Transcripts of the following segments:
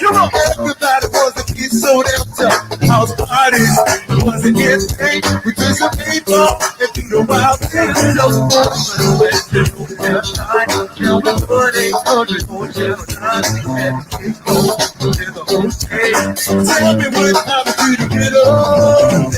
Come on, everybody was a kid so damn tough. House parties wasn't anything. We took some people and threw the wild things. Those boys kill the money, 100 channel 9, and the whole day. Tell me what time for you to get up.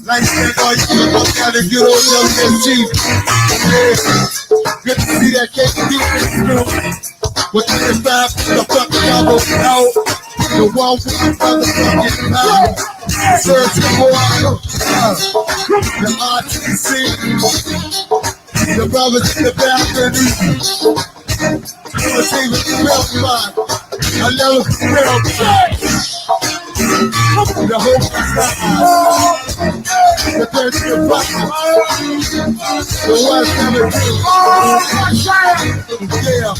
Like that, all you people gotta get on WSG. Good to see that KD through. With the 5, the fucking double out. The one with the motherfucking power. Search for the RTC. The brothers in the balcony. The team is real fun. I love it real fun. The whole side. The 30th button. The West Hammer. Yeah.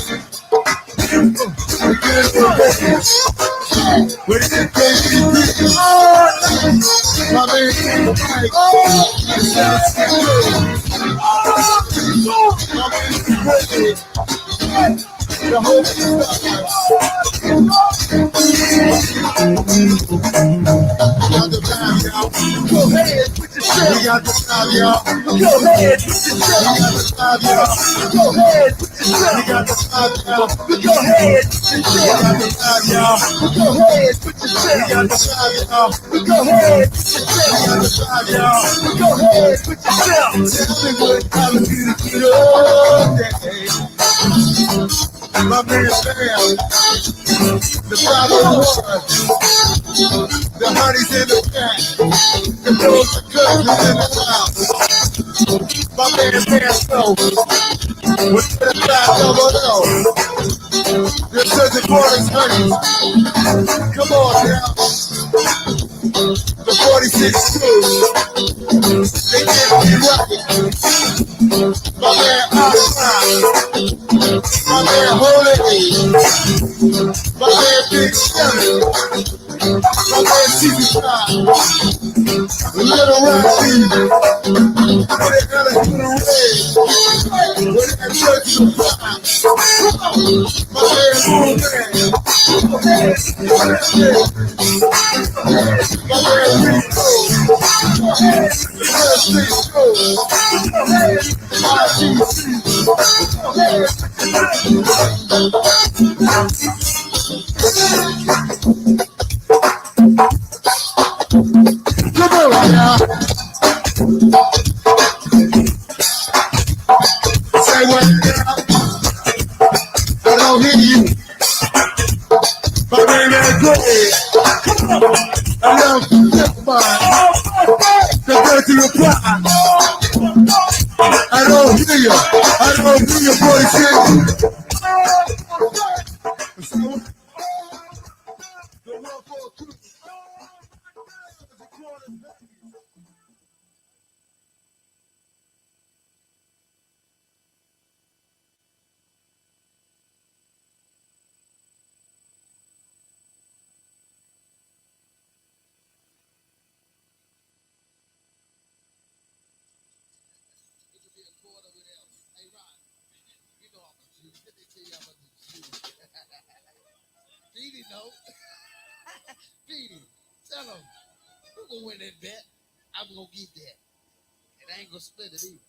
We get it for business. With the KDP. My man came to fight. The whole Go ahead, put your shit. We got the time, y'all. Go ahead, put your shit. We got the time, y'all. Go ahead, put your shit. We got the time, y'all. Go ahead, put your shit. We got the time, y'all. Go ahead, put your shit. We got the time, y'all. Go ahead, put your shit. We got the time, y'all. Go ahead, put your shit. Tell me what time to get up that my man Sam, the 501, the honey's in the pack, the girls are good in the house. My man Sam, with the 500, the Southern Forest honeys. Come on now. The 46 crew, they can't be right. My man Outside. My man Holy, my man Big Shelly, my man CB5, Little Rocky, what they gotta do the red, what they got to the five, my man Moon my man come on now. Say what now? I don't hear you. My baby, go ahead. I love you, the dirty reply. I don't hear you. I don't hear your voice here. Petey, no. Petey, tell him. We're going to win that bet. I'm going to get that. And I ain't going to split it either.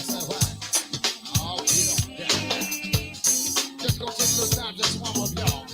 So what? Oh, get on down. Just going to take a little time, just warm up, y'all.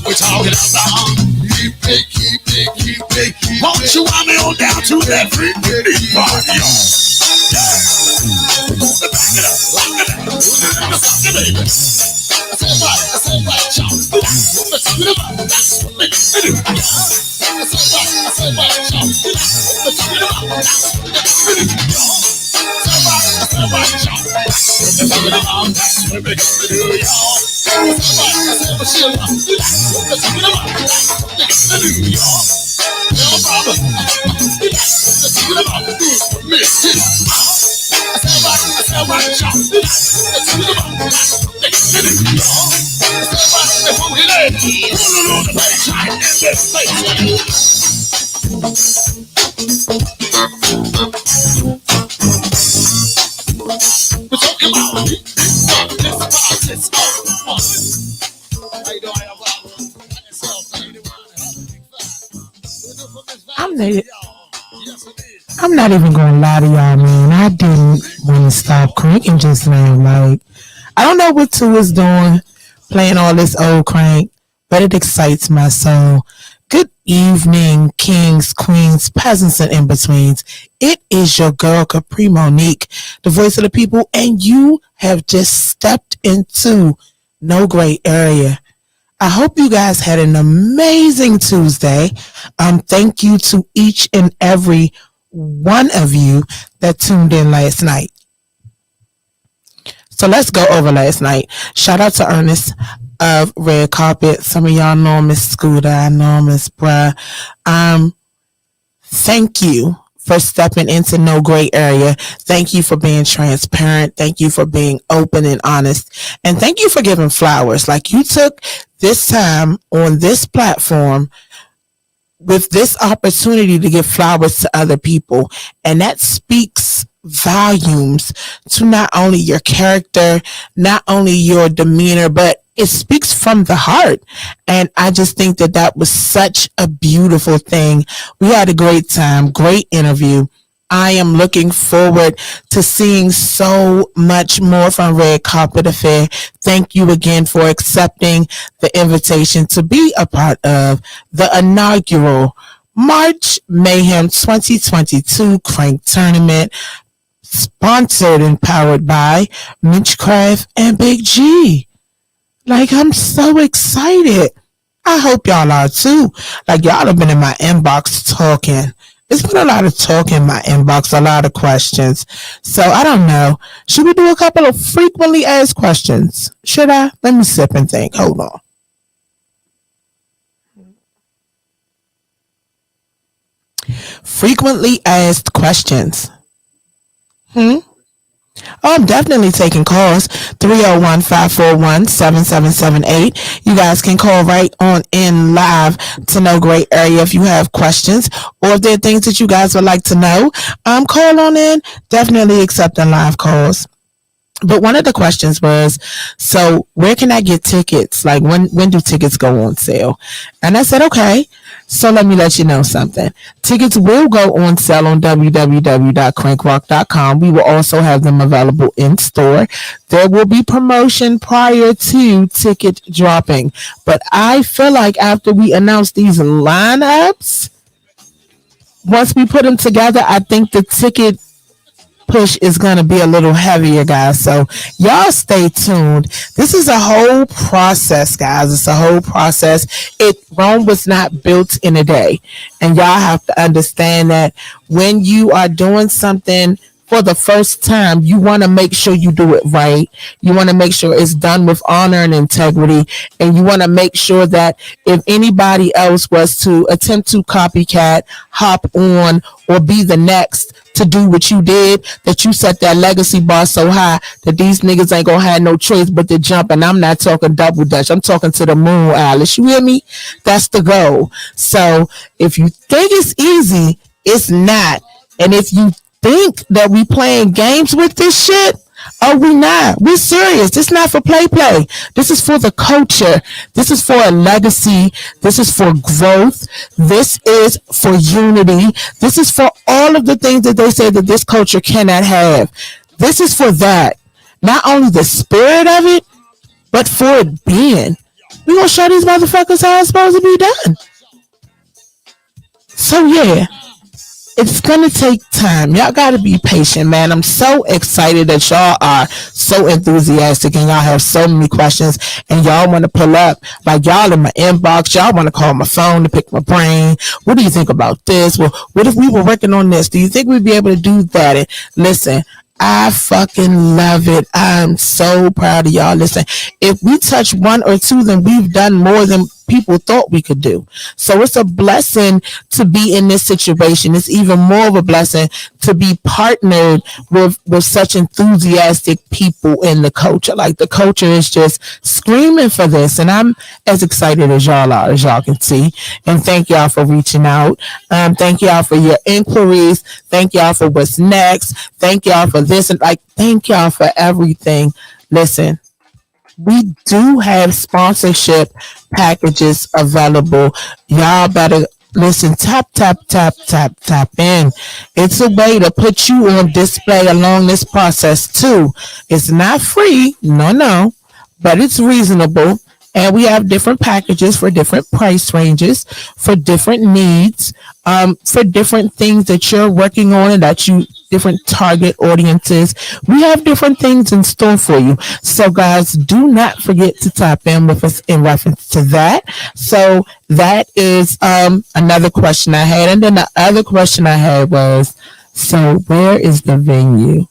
We're talking about keep it. Won't you want me on down to that free party? Back it up, lock it up, lock it, baby. I said right, y'all. That's what we do. I said right, y'all. That's what we do. That's what we gonna do, y'all. I'm not even gonna lie to y'all, man. I didn't want to stop cranking just now. Like, I don't know what Two is doing, playing all this old crank, but it excites my soul. Good evening, kings, queens, peasants, and in-betweens. It is your girl, Kapri Monique, the voice of the people, and you have just stepped into no gray area. I hope you guys had an amazing Tuesday. Thank you to each and every one of you that tuned in last night. So let's go over last night. Shout out to Ernest of Red Carpet. Some of y'all know Miss Scooter. I know Miss Bruh. Thank you for stepping into no gray area. Thank you for being transparent. Thank you for being open and honest. And thank you for giving flowers. Like, you took this time on this platform with this opportunity to give flowers to other people. And that speaks volumes to not only your character, not only your demeanor, but it speaks from the heart. And I just think that that was such a beautiful thing. We had a great time, great interview. I am looking forward to seeing so much more from Red Carpet Affair. Thank you again for accepting the invitation to be a part of the inaugural March Mayhem 2022 Crank Tournament, sponsored and powered by Mitchcraft and Big G. Like, I'm so excited. I hope y'all are too. Like, y'all have been in my inbox talking. It's been a lot of talk in my inbox, a lot of questions. So I don't know. Should we do a couple of frequently asked questions? Should I? Let me sip and think. Hold on. Frequently asked questions. Oh, I'm definitely taking calls. 301-541-7778. You guys can call right on in live to No Gray Area if you have questions or if there are things that you guys would like to know. Call on in. Definitely accepting live calls. But one of the questions was, so where can I get tickets? Like, when do tickets go on sale? And I said, okay, so let me let you know something. Tickets will go on sale on www.crankrock.com. We will also have them available in store. There will be promotion prior to ticket dropping. But I feel like after we announce these lineups, once we put them together, I think the ticket push is going to be a little heavier, guys. So y'all stay tuned. This is a whole process, guys. It's a whole process. Rome was not built in a day. And y'all have to understand that when you are doing something for the first time, you want to make sure you do it right. You want to make sure it's done with honor and integrity. And you want to make sure that if anybody else was to attempt to copycat, hop on, or be the next to do what you did, that you set that legacy bar so high that these niggas ain't gonna have no choice but to jump. And I'm not talking double dutch. I'm talking to the moon, Alice. You hear me? That's the goal. So if you think it's easy, it's not. And if you think that we playing games with this shit, oh, we not. We're serious. This is not for play. This is for the culture. This is for a legacy. This is for growth. This is for unity. This is for all of the things that they say that this culture cannot have. This is for that. Not only the spirit of it, but for it being. We're going to show these motherfuckers how it's supposed to be done. So, yeah. It's gonna take time. Y'all gotta be patient, man. I'm so excited that y'all are so enthusiastic and y'all have so many questions and y'all want to pull up. Like y'all in my inbox, y'all want to call my phone to pick my brain. What do you think about this? Well, what if we were working on this? Do you think we'd be able to do that? And listen, I fucking love it. I'm so proud of y'all. Listen, if we touch one or two, then we've done more than people thought we could do. So it's a blessing to be in this situation. It's even more of a blessing to be partnered with such enthusiastic people in the culture. Like the culture is just screaming for this. And I'm as excited as y'all are, as y'all can see. And thank y'all for reaching out. Thank y'all for your inquiries. Thank y'all for what's next. Thank y'all for this. And like, thank y'all for everything. Listen, we do have sponsorship packages available. Y'all better listen, tap in. It's a way to put you on display along this process too. It's not free, no, but it's reasonable. And we have different packages for different price ranges, for different needs, for different things that you're working on and that you different target audiences. We have different things in store for you. So guys, do not forget to tap in with us in reference to that. So that is another question I had. And then the other question I had was, so where is the venue?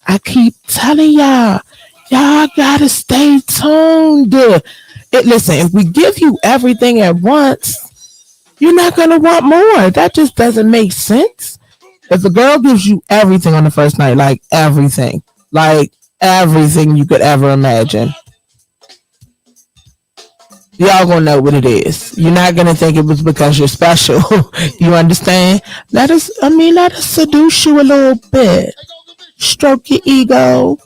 I keep telling y'all gotta stay tuned. Listen, if we give you everything at once, you're not gonna want more. That just doesn't make sense. If a girl gives you everything on the first night, like everything you could ever imagine, y'all gonna know what it is. You're not gonna think it was because you're special. You understand? Let us seduce you a little bit. Stroke your ego,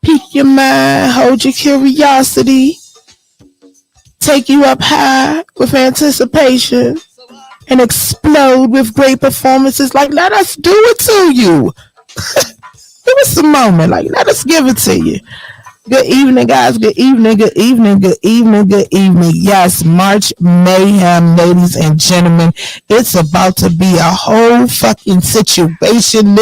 pique your mind, hold your curiosity, take you up high with anticipation, and explode with great performances. Like, let us do it to you. Give us a moment. Like, let us give it to you. Good evening, guys. Good evening. Yes, March Mayhem, ladies and gentlemen. It's about to be a whole fucking situation,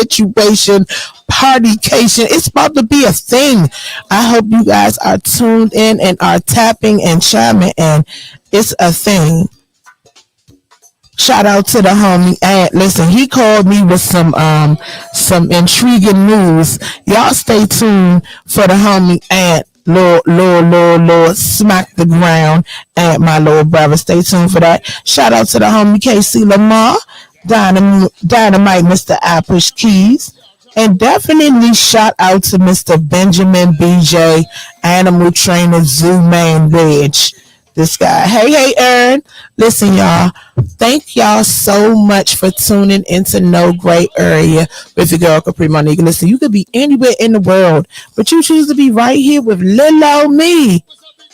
partycation. It's about to be a thing. I hope you guys are tuned in and are tapping and chiming in. It's a thing. Shout out to the homie Ant. Listen, he called me with some intriguing news. Y'all stay tuned for the homie Ant. Lord, smack the ground. Ant, my little brother. Stay tuned for that. Shout out to the homie KC Lamar, Dynamite, Mr. Appish Keys. And definitely shout out to Mr. Benjamin BJ, Animal Trainer Zoo Main Ridge. This guy. Hey, Aaron. Listen, y'all. Thank y'all so much for tuning into No Gray Area with your girl Kapri Monique. Listen, you could be anywhere in the world, but you choose to be right here with little old me.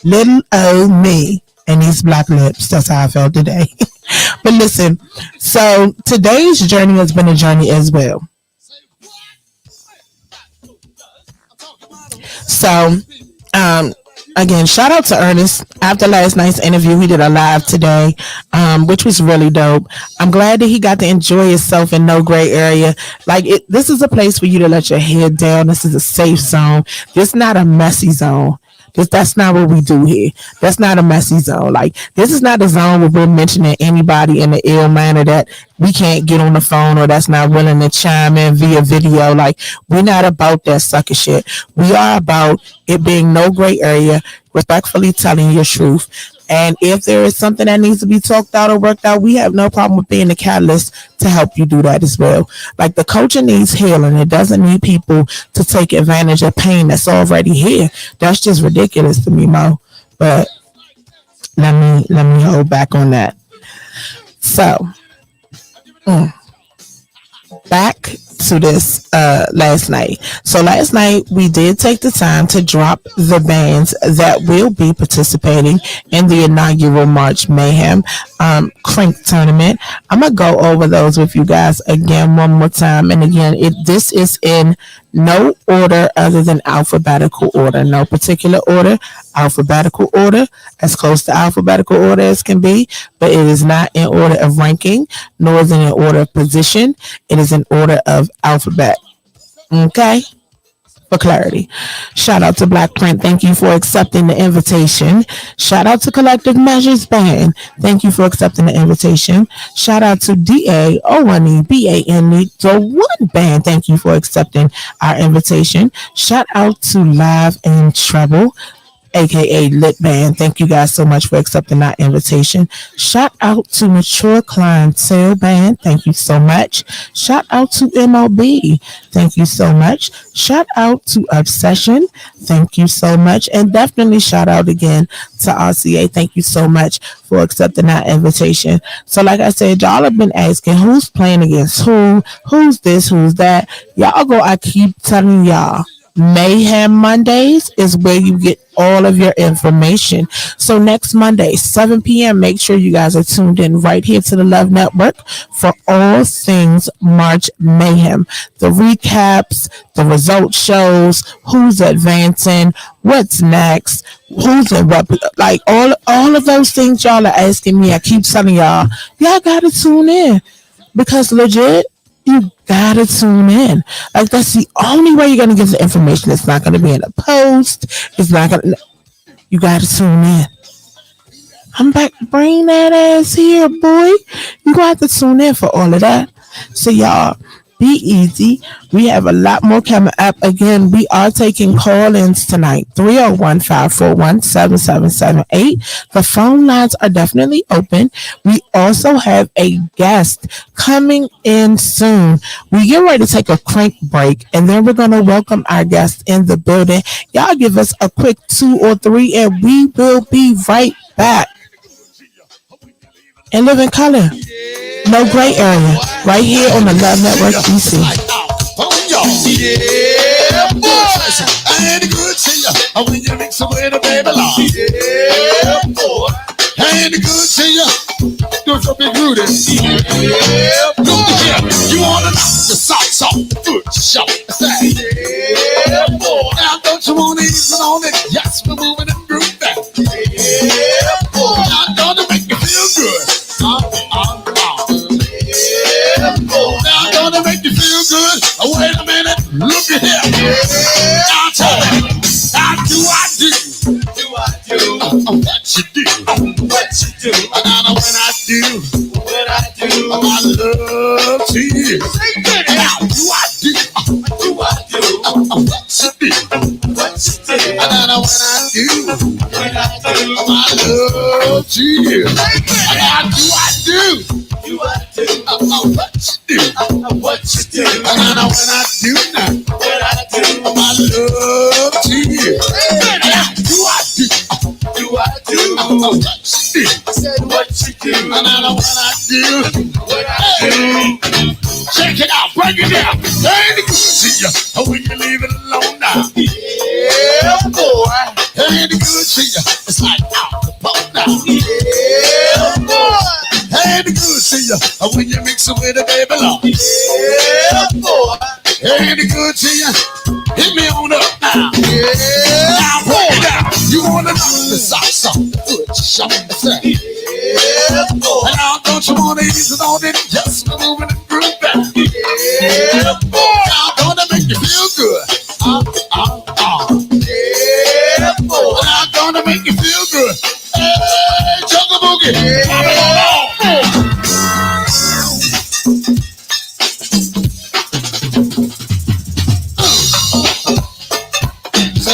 And these black lips. That's how I felt today. But listen, so today's journey has been a journey as well. So, again, shout out to Ernest. After last night's interview, he did a live today, which was really dope. I'm glad that he got to enjoy himself in No Gray Area. This is a place for you to let your head down. This is a safe zone. This is not a messy zone. That's not what we do here. That's not a messy zone. Like, this is not a zone where we're mentioning anybody in the ill manner that we can't get on the phone or that's not willing to chime in via video. Like, we're not about that sucker shit. We are about it being no gray area, respectfully telling your truth. And if there is something that needs to be talked out or worked out, we have no problem with being the catalyst to help you do that as well. Like, the culture needs healing. It doesn't need people to take advantage of pain that's already here. That's just ridiculous to me, Mo. But let me hold back on that. So, back to this last night. So last night we did take the time to drop the bands that will be participating in the inaugural March Mayhem Crank tournament. I'm gonna go over those with you guys again one more time. And again, this is in no order other than alphabetical order. No particular order. Alphabetical order, as close to alphabetical order as can be, but it is not in order of ranking, nor is it in order of position. It is in order of alphabet. Okay? For clarity. Shout out to Black Print. Thank you for accepting the invitation. Shout out to Collective Measures Band. Thank you for accepting the invitation. Shout out to DAONEBANE, the One Band. Thank you for accepting our invitation. Shout out to Live and Treble, aka Lit Band. Thank you guys so much for accepting that invitation. Shout out to Mature Clientele Band. Thank you so much. Shout out to MLB. Thank you so much. Shout out to Obsession. Thank you so much. And definitely shout out again to RCA. Thank you so much for accepting that invitation. So like I said, y'all have been asking who's playing against who, who's this, who's that. Y'all go, I keep telling y'all, Mayhem Mondays is where you get all of your information. So next Monday, 7 p.m., make sure you guys are tuned in right here to the Love Network for all things March Mayhem. The recaps, the result shows, who's advancing, what's next, who's in what, like all of those things y'all are asking me. I keep telling y'all gotta tune in because legit, you gotta tune in. Like, that's the only way you're gonna get the information. It's not gonna be in a post. It's not gonna. You gotta tune in. I'm back. Bring that ass here, boy. You gonna have to tune in for all of that. So y'all, be easy. We have a lot more coming up. Again, we are taking call-ins tonight. 301-541-7778. The phone lines are definitely open. We also have a guest coming in soon. We get ready to take a crank break, and then we're going to welcome our guest in the building. Y'all give us a quick 2 or 3, and we will be right back. And live in color. No gray area. Right here on the Love Network DC. Yeah, boys. I ain't good to you when you mix it with a baby law. Yeah, boy. I ain't good to you. Do so big Rudy. Yeah, boy. You wanna knock the socks off the foot shop. Yeah, boy. Now don't you wanna ease it on it? Yes, we're moving and grooving back. Yeah, boy. Now don't it make you feel good? Now gonna make you feel good. Oh, wait a minute, look at here. Now tell me, how do I do? What you do? What you do? Now when I do, my love to you. Now do I do? What you do? What you do? Now when I do, my love to you. Now do I do? What you do? What you do? And when I do now, my love to you. Do I do? What you do? I said what you do. And when I do, check it out, break it down. Ain't it good to you when you leave it alone now? Yeah, boy. Ain't it good to you? It's like out the boat now. Yeah, boy. Ain't it good to you when you mix it with a baby law? Yeah, boy. Ain't it good to you? Hit me on up now. Yeah. Now break it down. You wanna knock the socks off the foot shop? Yeah, boy. And now don't you wanna ease it on it? Just moving and groove back. Yeah, boy. Now gonna make you feel good. Yeah, boy.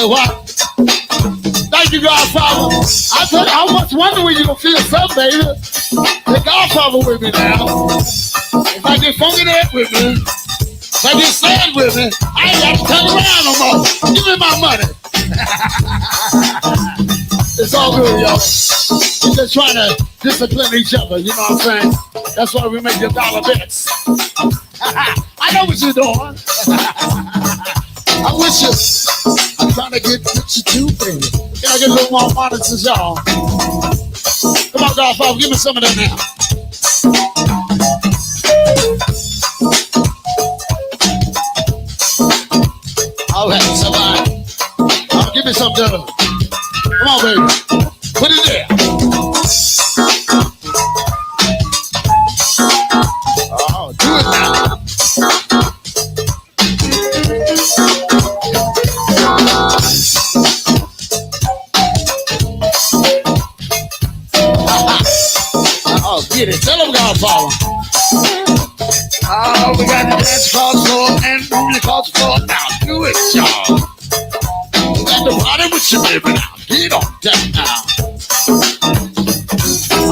say what? Thank you, Godfather. I was wondering when you gonna feel something, baby. The Godfather with me now. If I get funky there with me, if I get sad with me, I ain't got to turn around no more. Give me my money. It's all good, y'all. We're just trying to discipline each other, you know what I'm saying? That's why we make the dollar bets. I know what you're doing. I'm with you. I'm trying to get what you do, baby. Can I get a little more monitors, y'all? Come on, Godfather, give me some of that now. All right, somebody. Give me some done. Come on, baby. Put it there. Oh, do it now. Oh, get it. Tell them, Godfather. Oh, we got the dance across the floor and move your across the floor. Now, do it, y'all. The party with you, baby, now. Get on that now.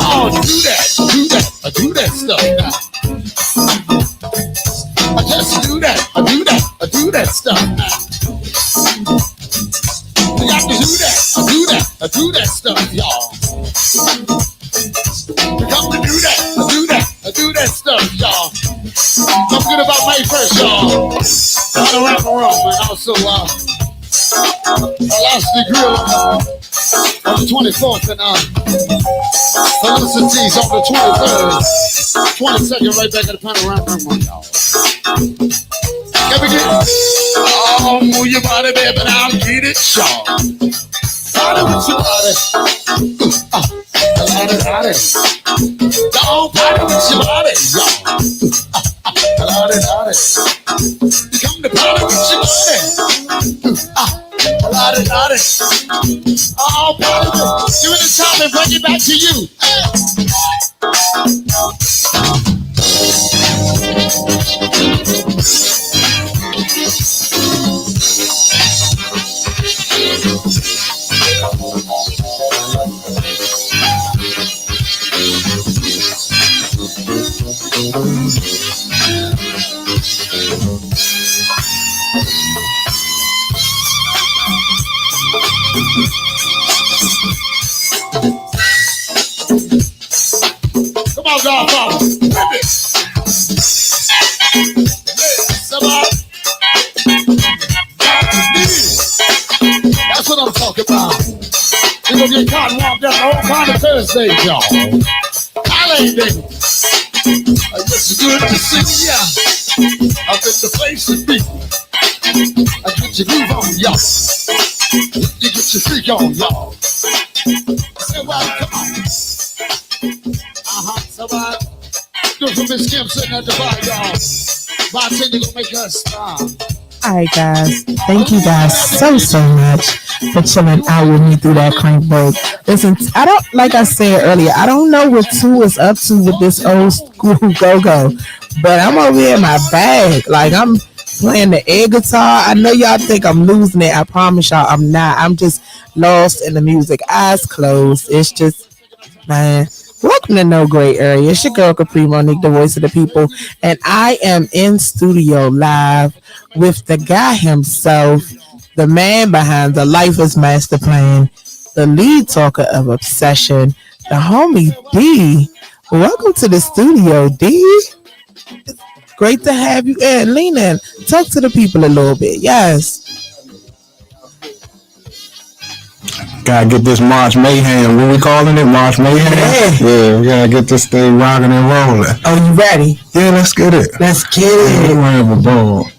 Oh, do that stuff now. I just do that stuff now. We got to do that stuff, y'all. We got to do that stuff, y'all. Don't forget about May 1st, y'all. Right around the room, and also, I lost the grill on the 24th and Felicity's on the 23rd. 22nd, right back at the Panorama Room, y'all. Can we get it? Oh, move your body, baby, now get it, y'all. Body with your body. Body. Don't body with your body, y'all. Body. You come to party with your body. Body. Oh, body. Give it a time and bring it back to you. Come on, Godfather. Rip it. Yeah, somebody. That's what I'm talking about. We're going to get cotton warmed up the whole kind of Thursday, y'all. Highland baby. It's good to see ya. Up in the place to be. I get your groove on, y'all. You get your freak on, y'all. Say, well, come on. Somebody. Do it for Miss Kim sitting at the bar, y'all. Bartender gonna make us stop. All right, guys. Thank you guys so much for chilling out with me through that crankbait. Listen, I don't, like I said earlier, I don't know what Two is up to with this old school go-go, but I'm over here in my bag. Like, I'm playing the air guitar. I know y'all think I'm losing it. I promise y'all I'm not. I'm just lost in the music. Eyes closed. It's just, man. Welcome to No Gray Area. It's your girl Kapri Monique, the voice of the people, and I am in studio live with the guy himself, the man behind the LiFAZ master plan, the lead talker of Obsession, the homie D. Welcome to the studio, D. It's great to have you. And lean in, talk to the people a little bit. Yes. Gotta get this March Mayhem. What we calling it? March Mayhem? Yeah, we gotta get this thing rocking and rolling. Oh, you ready? Yeah, let's get it. Let's get it. We're gonna have a ball.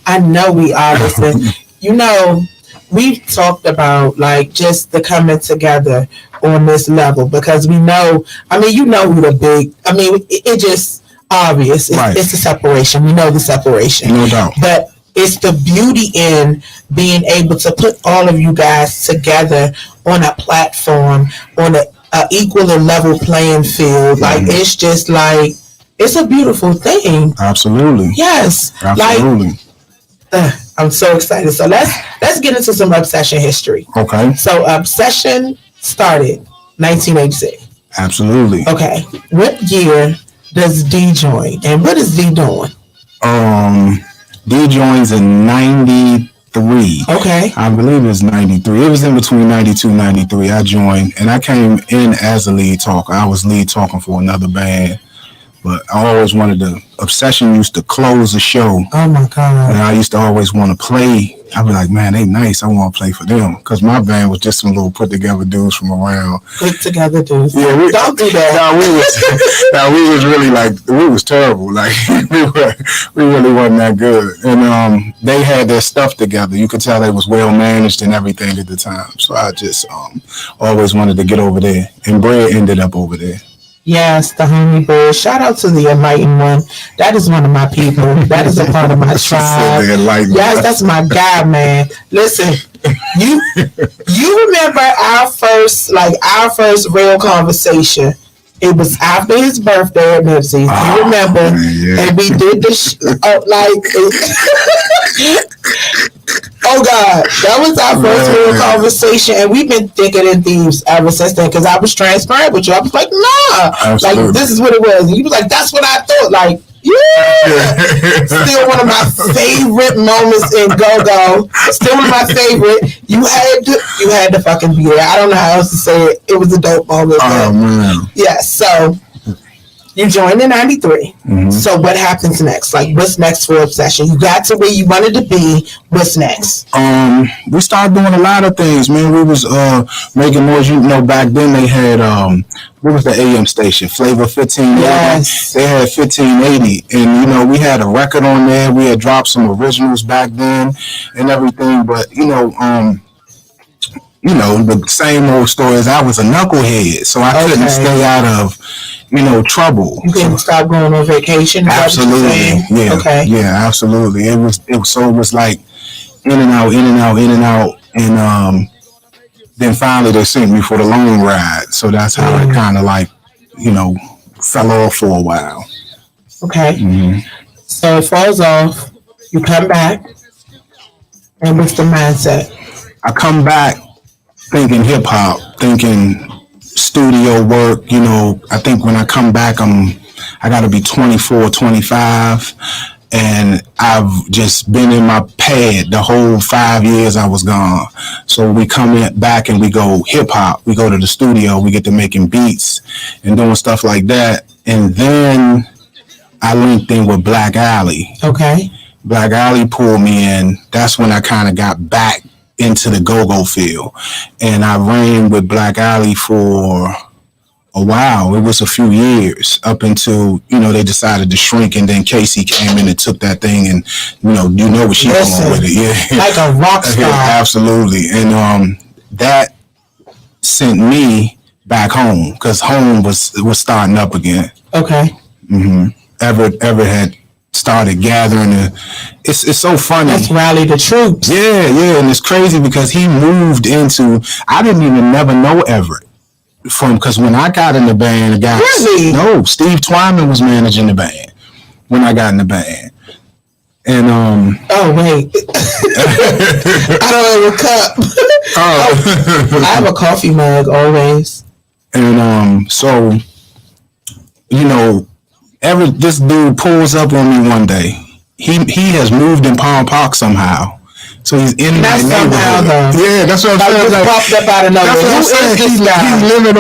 I know we are. Listen, you know, we've talked about like just the coming together on this level because we know, I mean, you know who the big, I mean, it just obvious. It's, right. It's the separation. We know the separation. No doubt. But it's the beauty in being able to put all of you guys together on a platform, on a equal and level playing field. Like, it's just like, it's a beautiful thing. Absolutely. Yes. Absolutely. Like, I'm so excited. So let's get into some Obsession history. Okay. So Obsession started 1986. Absolutely. Okay. What year does D join? And what is D doing? D joins in 93. Okay. I believe it was 93. It was in between 92 and 93. I joined, and I came in as a lead talker. I was lead talking for another band. But I always wanted to, Obsession used to close the show. Oh my God. And I used to always want to play. I'd be like, man, they nice. I want to play for them. Because my band was just some little put together dudes from around. Put together dudes. Yeah, don't do that. We was really like, we was terrible. Like, we really wasn't that good. And they had their stuff together. You could tell they was well managed and everything at the time. So I just always wanted to get over there. And Brad ended up over there. Yes, the homie bird. Shout out to the Enlightened One. That is one of my people. That is a part of my tribe. Yes, that's my guy, man. Listen, you remember our first real conversation? It was after his birthday at Nipsey's. You remember? Yeah. And we did this oh God, that was our first real conversation, and we've been thicker than thieves ever since then. Because I was transparent with you. I was like, nah, absolutely. Like this is what it was. And you was like, that's what I thought. Like, yeah. Still one of my favorite moments in Go-Go. Still one of my favorite. You had to fucking be there. I don't know how else to say it. It was a dope moment. Oh man. Yeah. So you joined in 93. Mm-hmm. So what happens next? Like, what's next for Obsession? You got to where you wanted to be. What's next? We started doing a lot of things, man. We was making noise. You know, back then they had what was the AM station? Flavor 1580. Yes. They had 1580, and you know we had a record on there. We had dropped some originals back then and everything, but you know, the same old stories. I was a knucklehead, so I couldn't stay out of, trouble. You couldn't stop going on vacation. Absolutely, yeah, okay, yeah, absolutely. It was like in and out, and then finally they sent me for the long ride. So that's how it kind of fell off for a while. Okay, so it falls off. You come back, and what's the mindset? I come back thinking hip hop, thinking studio work. I think when I come back, I got to be 24, 25, and I've just been in my pad the whole 5 years I was gone. So we come back and we go hip hop. We go to the studio. We get to making beats and doing stuff like that. And then I linked in with Black Alley. Okay. Black Alley pulled me in. That's when I kind of got back into the go-go field. And I ran with Black Alley for a while. It was a few years up until, they decided to shrink, and then Casey came in and took that thing, and what she going with it. Yeah. Like a rock star. Yeah, absolutely. And that sent me back home, because home was starting up again. Okay. Everett had started gathering. It's so funny. Let's rally the troops. Yeah, and it's crazy because he moved into. I didn't even never know Everett because when I got in the band, really? No, Steve Twyman was managing the band when I got in the band, and oh wait, I don't have a cup. I have a coffee mug always, and so Everett, this dude pulls up on me one day. He has moved in Palm Park somehow. So he's in my neighborhood. Yeah, that's what I'm saying. Just popped up out of nowhere. Who is this guy? He's living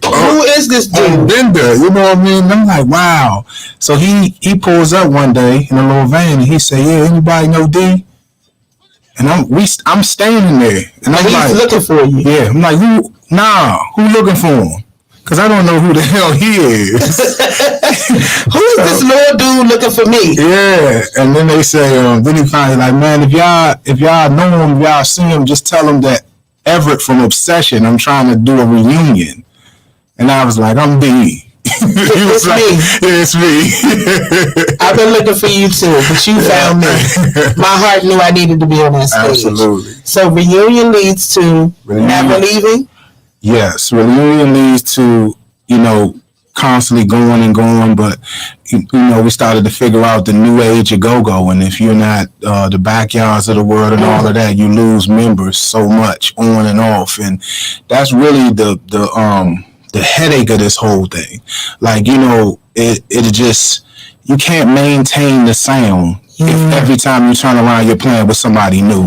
who is this dude? Bender, you know what I mean? I'm like, wow. So he pulls up one day in a little van, and he say, yeah, anybody know D? And I'm standing there, and I'm he's looking for you. Yeah, I'm like, who looking for him? Because I don't know who the hell he is. Who is this little dude looking for me? Yeah. And then they say, then he finally like, man, if y'all know him, if y'all see him, just tell him that Everett from Obsession, I'm trying to do a reunion. And I was like, I'm D. It's me. Yeah, it's me. I've been looking for you too, but you found me. My heart knew I needed to be on that stage. Absolutely. So reunion leads to never leaving? Yes, reunion leads to, constantly going and going, but we started to figure out the new age of go-go, and if you're not the backyards of the world and all of that, you lose members so much on and off, and that's really the headache of this whole thing. Like, it just, you can't maintain the sound if every time you turn around you're playing with somebody new.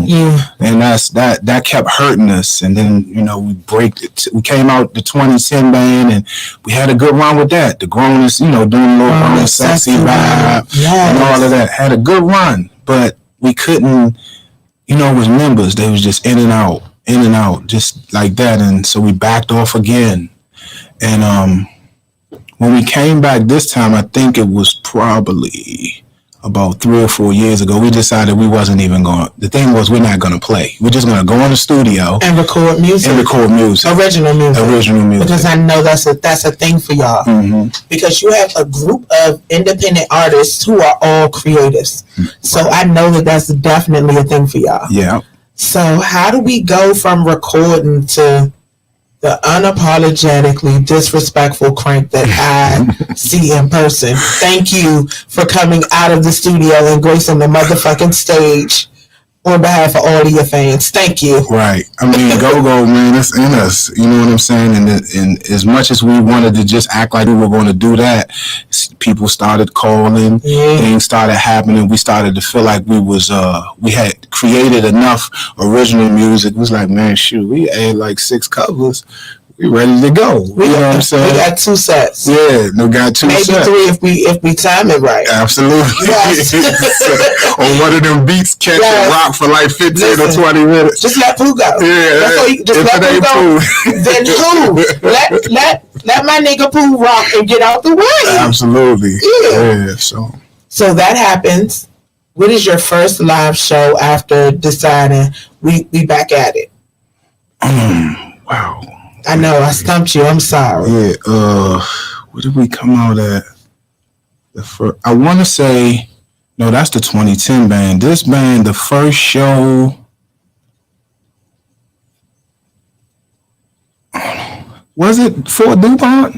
And that kept hurting us. And then, we came out the 2010 band and we had a good run with that. The Grown-Is, doing a little Grown Sexy vibe and all of that. Had a good run, but we couldn't, it was members. They was just in and out, just like that. And so we backed off again. And when we came back this time, I think it was probably about 3 or 4 years ago, we decided we wasn't even going. The thing was, we're not going to play. We're just going to go in the studio and record music. Original music. Because I know that's a thing for y'all. Mm-hmm. Because you have a group of independent artists who are all creatives. So I know that's definitely a thing for y'all. Yeah. So how do we go from recording to the unapologetically disrespectful Crank that I see in person? Thank you for coming out of the studio and gracing the motherfucking stage on behalf of all of your fans. Thank you. Right. I mean, go-go, man, it's in us. You know what I'm saying? And as much as we wanted to just act like we were going to do that, people started calling, things started happening. We started to feel like we had created enough original music. It was like, man, shoot, we had like 6 covers. We ready to go. You know what I'm saying? We got 2 sets. Yeah, we got 2 maybe sets. Maybe 3 if we time it right. Absolutely. Yes. On one of them beats, catch a rock for like 15 or 20 minutes. Just let Pooh go. Yeah. Just let Pooh go. Then who? Let my nigga Pooh rock and get out the way. Absolutely. Yeah. So that happens. What is your first live show after deciding we back at it? Wow. I know I stumped you. I'm sorry. Yeah. What did we come out at? I want to say, no, that's the 2010 band. This band, the first show, was it Fort DuPont?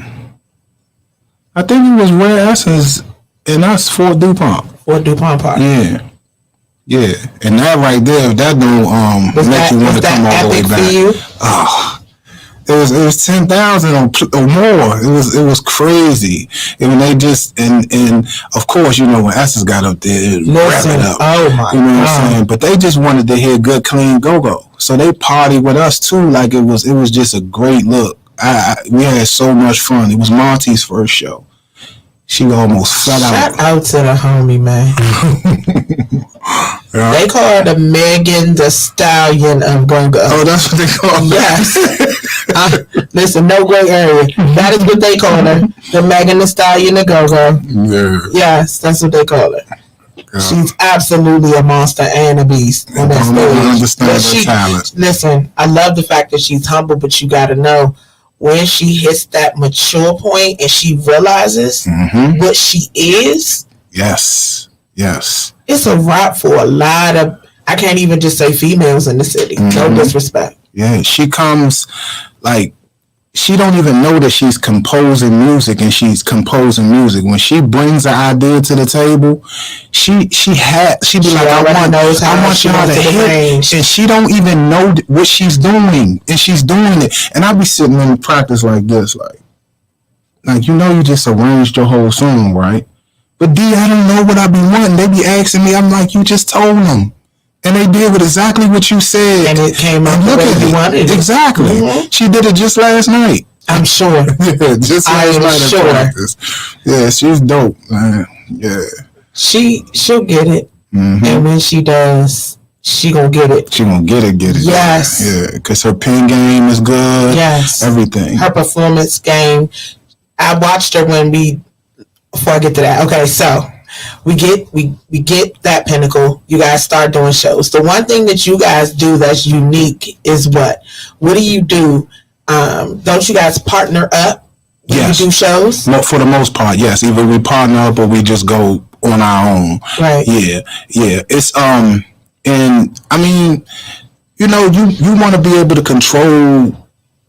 I think it was Rare Essence and us, Fort DuPont. Fort DuPont Park. Yeah. And that right there, that don't make you want to come all the way back. For you? It was 10,000 or more. It was crazy. And they just and of course, when Essence got up there, it wrap it up. Oh my God. You know what I'm saying? But they just wanted to hear good, clean go-go. So they partied with us too. Like it was just a great look. We had so much fun. It was Monty's first show. She almost fell out. Shout out to the homie, man. Yeah. They call her the Megan Thee Stallion of go-go. Oh, that's what they call her? Yes. Listen, no gray area. That is what they call her. The Megan Thee Stallion of go-go. Yeah. Yes, that's what they call her. Yeah. She's absolutely a monster and a beast on that stage. I understand her talent. Listen, I love the fact that she's humble, but you got to know, when she hits that mature point and she realizes what she is. Yes. It's a wrap for a lot of, I can't even just say females in the city. No disrespect. Yeah, she comes like, she don't even know that she's composing music and she's composing music. When she brings an idea to the table, she be like, I want y'all to hit, and she don't even know what she's doing, and she's doing it. And I be sitting in practice like this, like you just arranged your whole song, right? But D, I don't know what I be wanting. They be asking me, I'm like, you just told them. And they did exactly what you said. And it came out the way you wanted it. Exactly. Mm-hmm. She did it just last night. I'm sure. Yeah, just last night. Sure. Yeah, she's dope, man. Yeah. She'll get it. Mm-hmm. And when she does, she gonna get it. She gonna get it. Yes. Yeah, because her pen game is good. Yes. Everything. Her performance game. I watched her before I get to that. Okay, so we get that pinnacle. You guys start doing shows. The one thing that you guys do that's unique is what? What do you do? Don't you guys partner up when you do shows? For the most part, yes. Either we partner up or we just go on our own. Right. Yeah. It's and I mean, you want to be able to control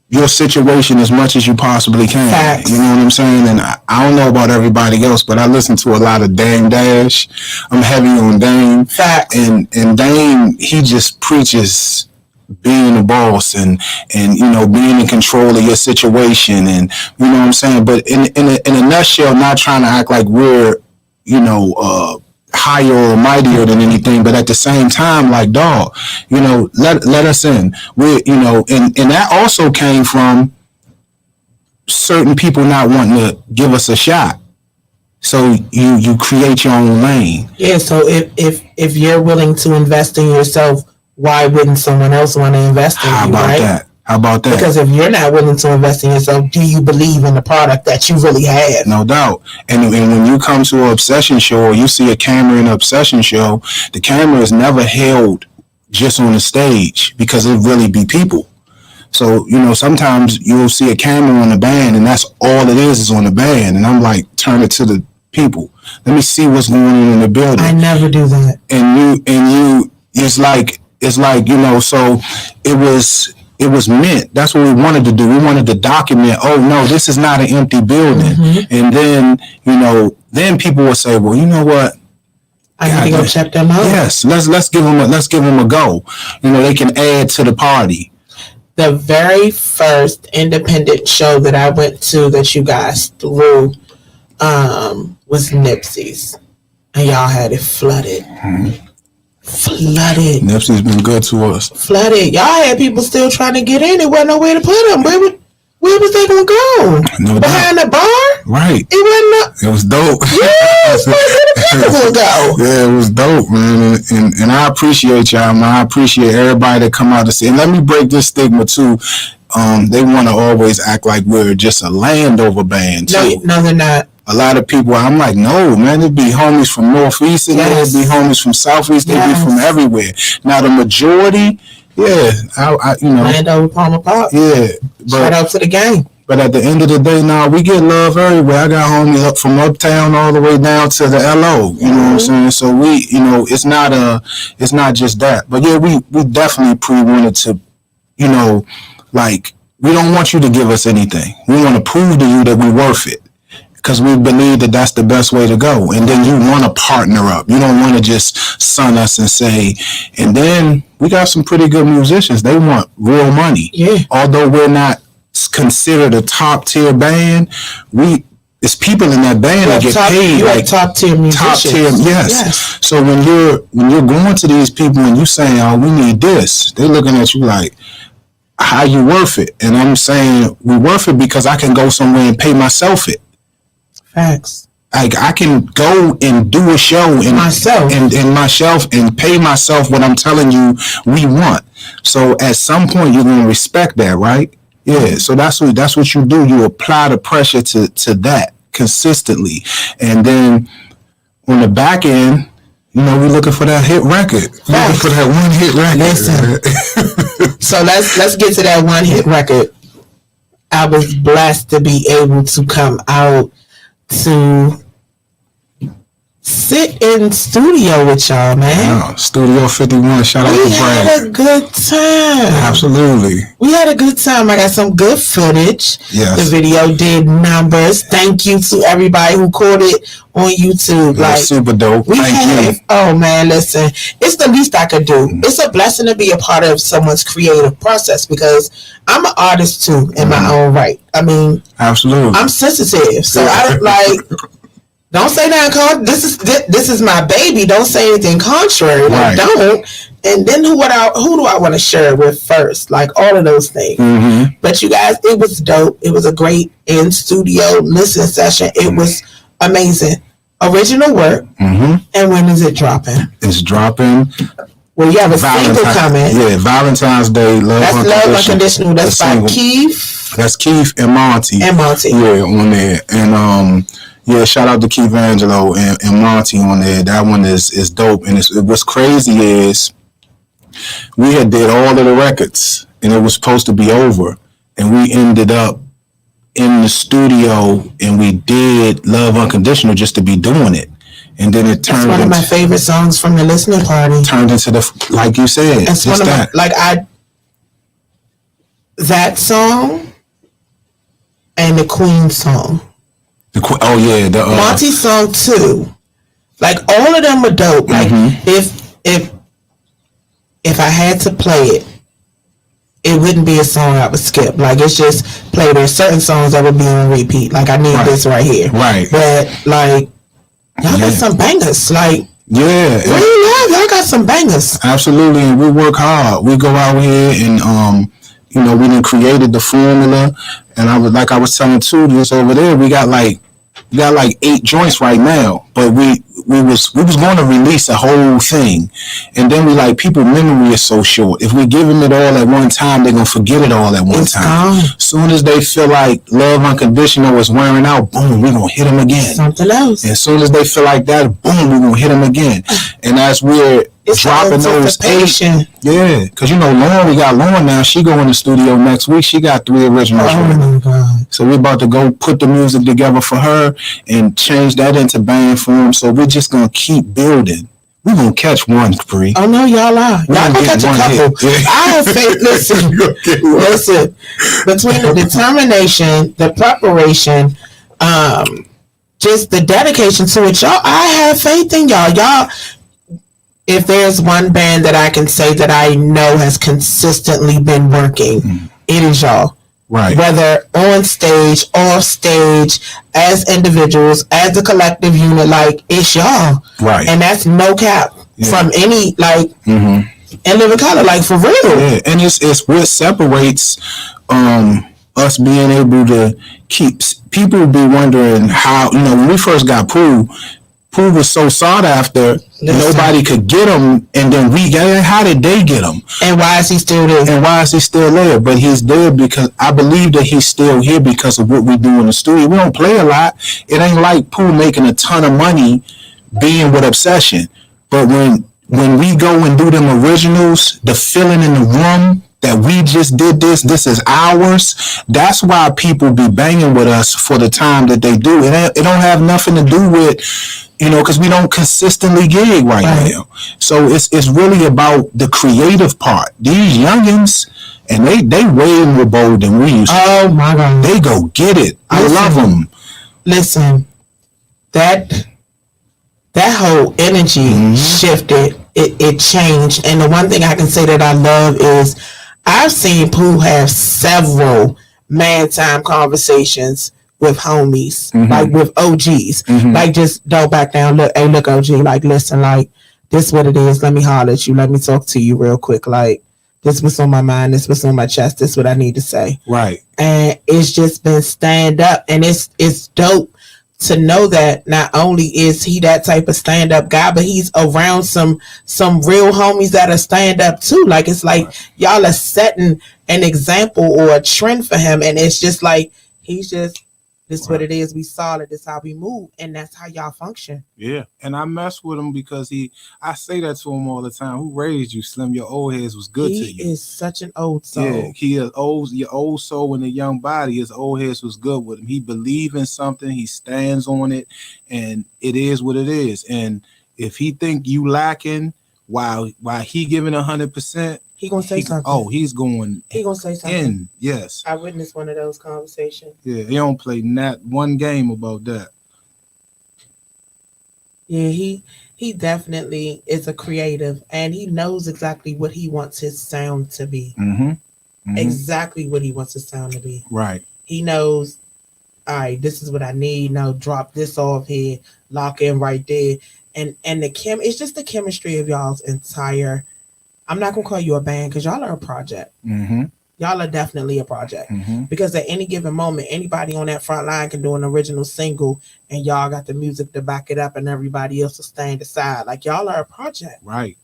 your situation as much as you possibly can. Facts. You know what I'm saying? And I don't know about everybody else, but I listen to a lot of Dame Dash. I'm heavy on Dame. Facts. And Dame, he just preaches being a boss and being in control of your situation, and you know what I'm saying. But in a nutshell, not trying to act like we're higher or mightier than anything, but at the same time, like, dog, let us in. We and that also came from certain people not wanting to give us a shot. So you create your own lane. Yeah. So if you're willing to invest in yourself, why wouldn't someone else want to invest in you? How about that? Because if you're not willing to invest in yourself, do you believe in the product that you really have? No doubt. And when you come to an Obsession show or you see a camera in an Obsession show, the camera is never held just on the stage because it really be people. So, sometimes you'll see a camera on the band and that's all it is on the band. And I'm like, turn it to the people. Let me see what's going on in the building. I never do that. And you, it's like, so it was meant. That's what we wanted to do. We wanted to document, oh no, this is not an empty building. Mm-hmm. And then, then people will say, well, you know what? I need to go check them out. Yes, let's give them a go. They can add to the party. The very first independent show that I went to that you guys threw was Nipsey's. And y'all had it flooded. Mm-hmm. Flooded. Nipsey's been good to us. Flooded. Y'all had people still trying to get in. There wasn't nowhere to put them. Where was they going to go? No Behind doubt. the bar? Right. It was dope. Yes, where the people going to go? Yeah, it was dope, man. And I appreciate y'all, man. I appreciate everybody that come out to see. And let me break this stigma, too. They want to always act like we're just a Landover band, too. No, they're not. A lot of people, I'm like, no, man, it'd be homies from Northeast, and yes. It'd be homies from Southeast, they'd be from everywhere. Now, the majority, yeah, I Landover, Palmer Park. Yeah. Shout out to the gang. But at the end of the day, we get love everywhere. I got homies up from uptown all the way down to the LO. You know what I'm saying? So we, it's not just that. But yeah, we definitely wanted to, we don't want you to give us anything. We want to prove to you that we're worth it. Because we believe that that's the best way to go. And then you want to partner up. You don't want to just son us and say, and then we got some pretty good musicians. They want real money. Yeah. Although we're not considered a top tier band, it's people in that band that get paid like top tier musicians. Top tier, yes. So when you're going to these people and you saying, oh, we need this, they're looking at you like, how you worth it? And I'm saying we worth it because I can go somewhere and pay myself it. Facts. Like I can go and do a show in myself and pay myself what I'm telling you we want. So at some point you're gonna respect that, right? Yeah. So that's what you do. You apply the pressure to that consistently, and then on the back end, we're looking for that hit record. We're looking for that one hit record. Listen. So let's get to that one hit record. I was blessed to be able to come out to sit in studio with y'all, man. Yeah, Studio 51. Shout out to Brad. We had a good time. Absolutely. We had a good time. I got some good footage. Yes. The video did numbers. Thank you to everybody who caught it on YouTube. Super dope. Thank you. Oh man, listen. It's the least I could do. It's a blessing to be a part of someone's creative process because I'm an artist too in my own right. I mean, absolutely. I'm sensitive, so I don't say nothing. This is my baby. Don't say anything contrary. Right. Don't. And then who do I want to share it with first? Like all of those things. Mm-hmm. But you guys, it was dope. It was a great in studio listening session. It was amazing. Original work. Mm-hmm. And when is it dropping? It's dropping. Well, you have a single coming. Yeah, Valentine's Day. That's Love Unconditional. That's by Keith. That's Keith and Monty. Yeah, on there. And shout out to Keith Angelo and Monty on there. That one is dope. And what's crazy is we had did all of the records and it was supposed to be over. And we ended up in the studio and we did Love Unconditional just to be doing it. And then it turned into... It's one of my favorite songs from the listening party. Turned into like you said. It's one of my... That song and the Queen song. Oh yeah, the Monty song too. Like all of them were dope. Like if I had to play it, it wouldn't be a song I would skip. Like it's just play. There's certain songs that would be on repeat. Like I need this right here. Right. But like y'all got some bangers. Like yeah. Really, y'all got some bangers. Absolutely, and we work hard. We go out here and we done created the formula. And I was telling Tudors over there, we got like 8 joints right now, but we was going to release a whole thing, and then we like people memory is so short. If we give them it all at one time, they're gonna forget it all at one time. Soon as they feel like Love Unconditional is wearing out, boom, we're gonna hit them again. Something else. And as soon as they feel like that, boom, we're gonna hit them again. And as we're dropping those 8, yeah, because Lauren, we got Lauren now. She go in the studio next week. She got 3 originals. Oh my God! So we're about to go put the music together for her and change that into band form. So we're just gonna keep building. We're gonna catch one, Kapri. Oh no, y'all are. Y'all gonna catch a couple. Yeah. I have faith. Listen. Between the determination, the preparation, just the dedication to it, y'all. I have faith in y'all. Y'all. If there's one band that I can say that I know has consistently been working, it is y'all. Right. Whether on stage, off stage, as individuals, as a collective unit, like it's y'all. Right. And that's no cap from any and living color, like for real. Yeah. And it's what separates us being able to keep people be wondering how, when we first got Pooh was so sought after, nobody could get him, and then we got him. How did they get him? And why is he still there? And why is he still there? But he's there because I believe that he's still here because of what we do in the studio. We don't play a lot. It ain't like Pooh making a ton of money being with Obsession. But when we go and do them originals, the feeling in the room that we just did this is ours. That's why people be banging with us for the time that they do. It don't have nothing to do with, because we don't consistently gig right now. So it's really about the creative part. These youngins, and they way more bold than we used to. Oh my God. They go get it. I love them. Listen, that whole energy shifted. It changed. And the one thing I can say that I love is I've seen Pooh have several man-time conversations with homies, like with OGs, like just don't back down. Look, hey, look, OG, like listen, like this what it is. Let me holler at you. Let me talk to you real quick. Like this was on my mind. This was on my chest. This what I need to say. Right. And it's just been stand up, and it's dope to know that not only is he that type of stand up guy, but he's around some real homies that are stand up too. Like it's like y'all are setting an example or a trend for him, and it's just like he's just. This is what it is. We solid. This is how we move, and that's how y'all function. Yeah, and I mess with him because I say that to him all the time. Who raised you, Slim? Your old heads was good to you. He is such an old soul. Yeah, he is old. Your old soul in a young body. His old heads was good with him. He believe in something. He stands on it, and it is what it is. And if he think you lacking, while he giving 100%. He gonna say something. Oh, he's going. He gonna say something. Yes. I witnessed one of those conversations. Yeah, he don't play not one game about that. Yeah, he definitely is a creative, and he knows exactly what he wants his sound to be. Exactly what he wants his sound to be. Right. He knows. All right, this is what I need. Now drop this off here, lock in right there, and it's just the chemistry of y'all's entire. I'm not gonna call you a band because y'all are a project. Y'all are definitely a project because at any given moment, anybody on that front line can do an original single, and y'all got the music to back it up, and everybody else will stand aside. Like y'all are a project. Right.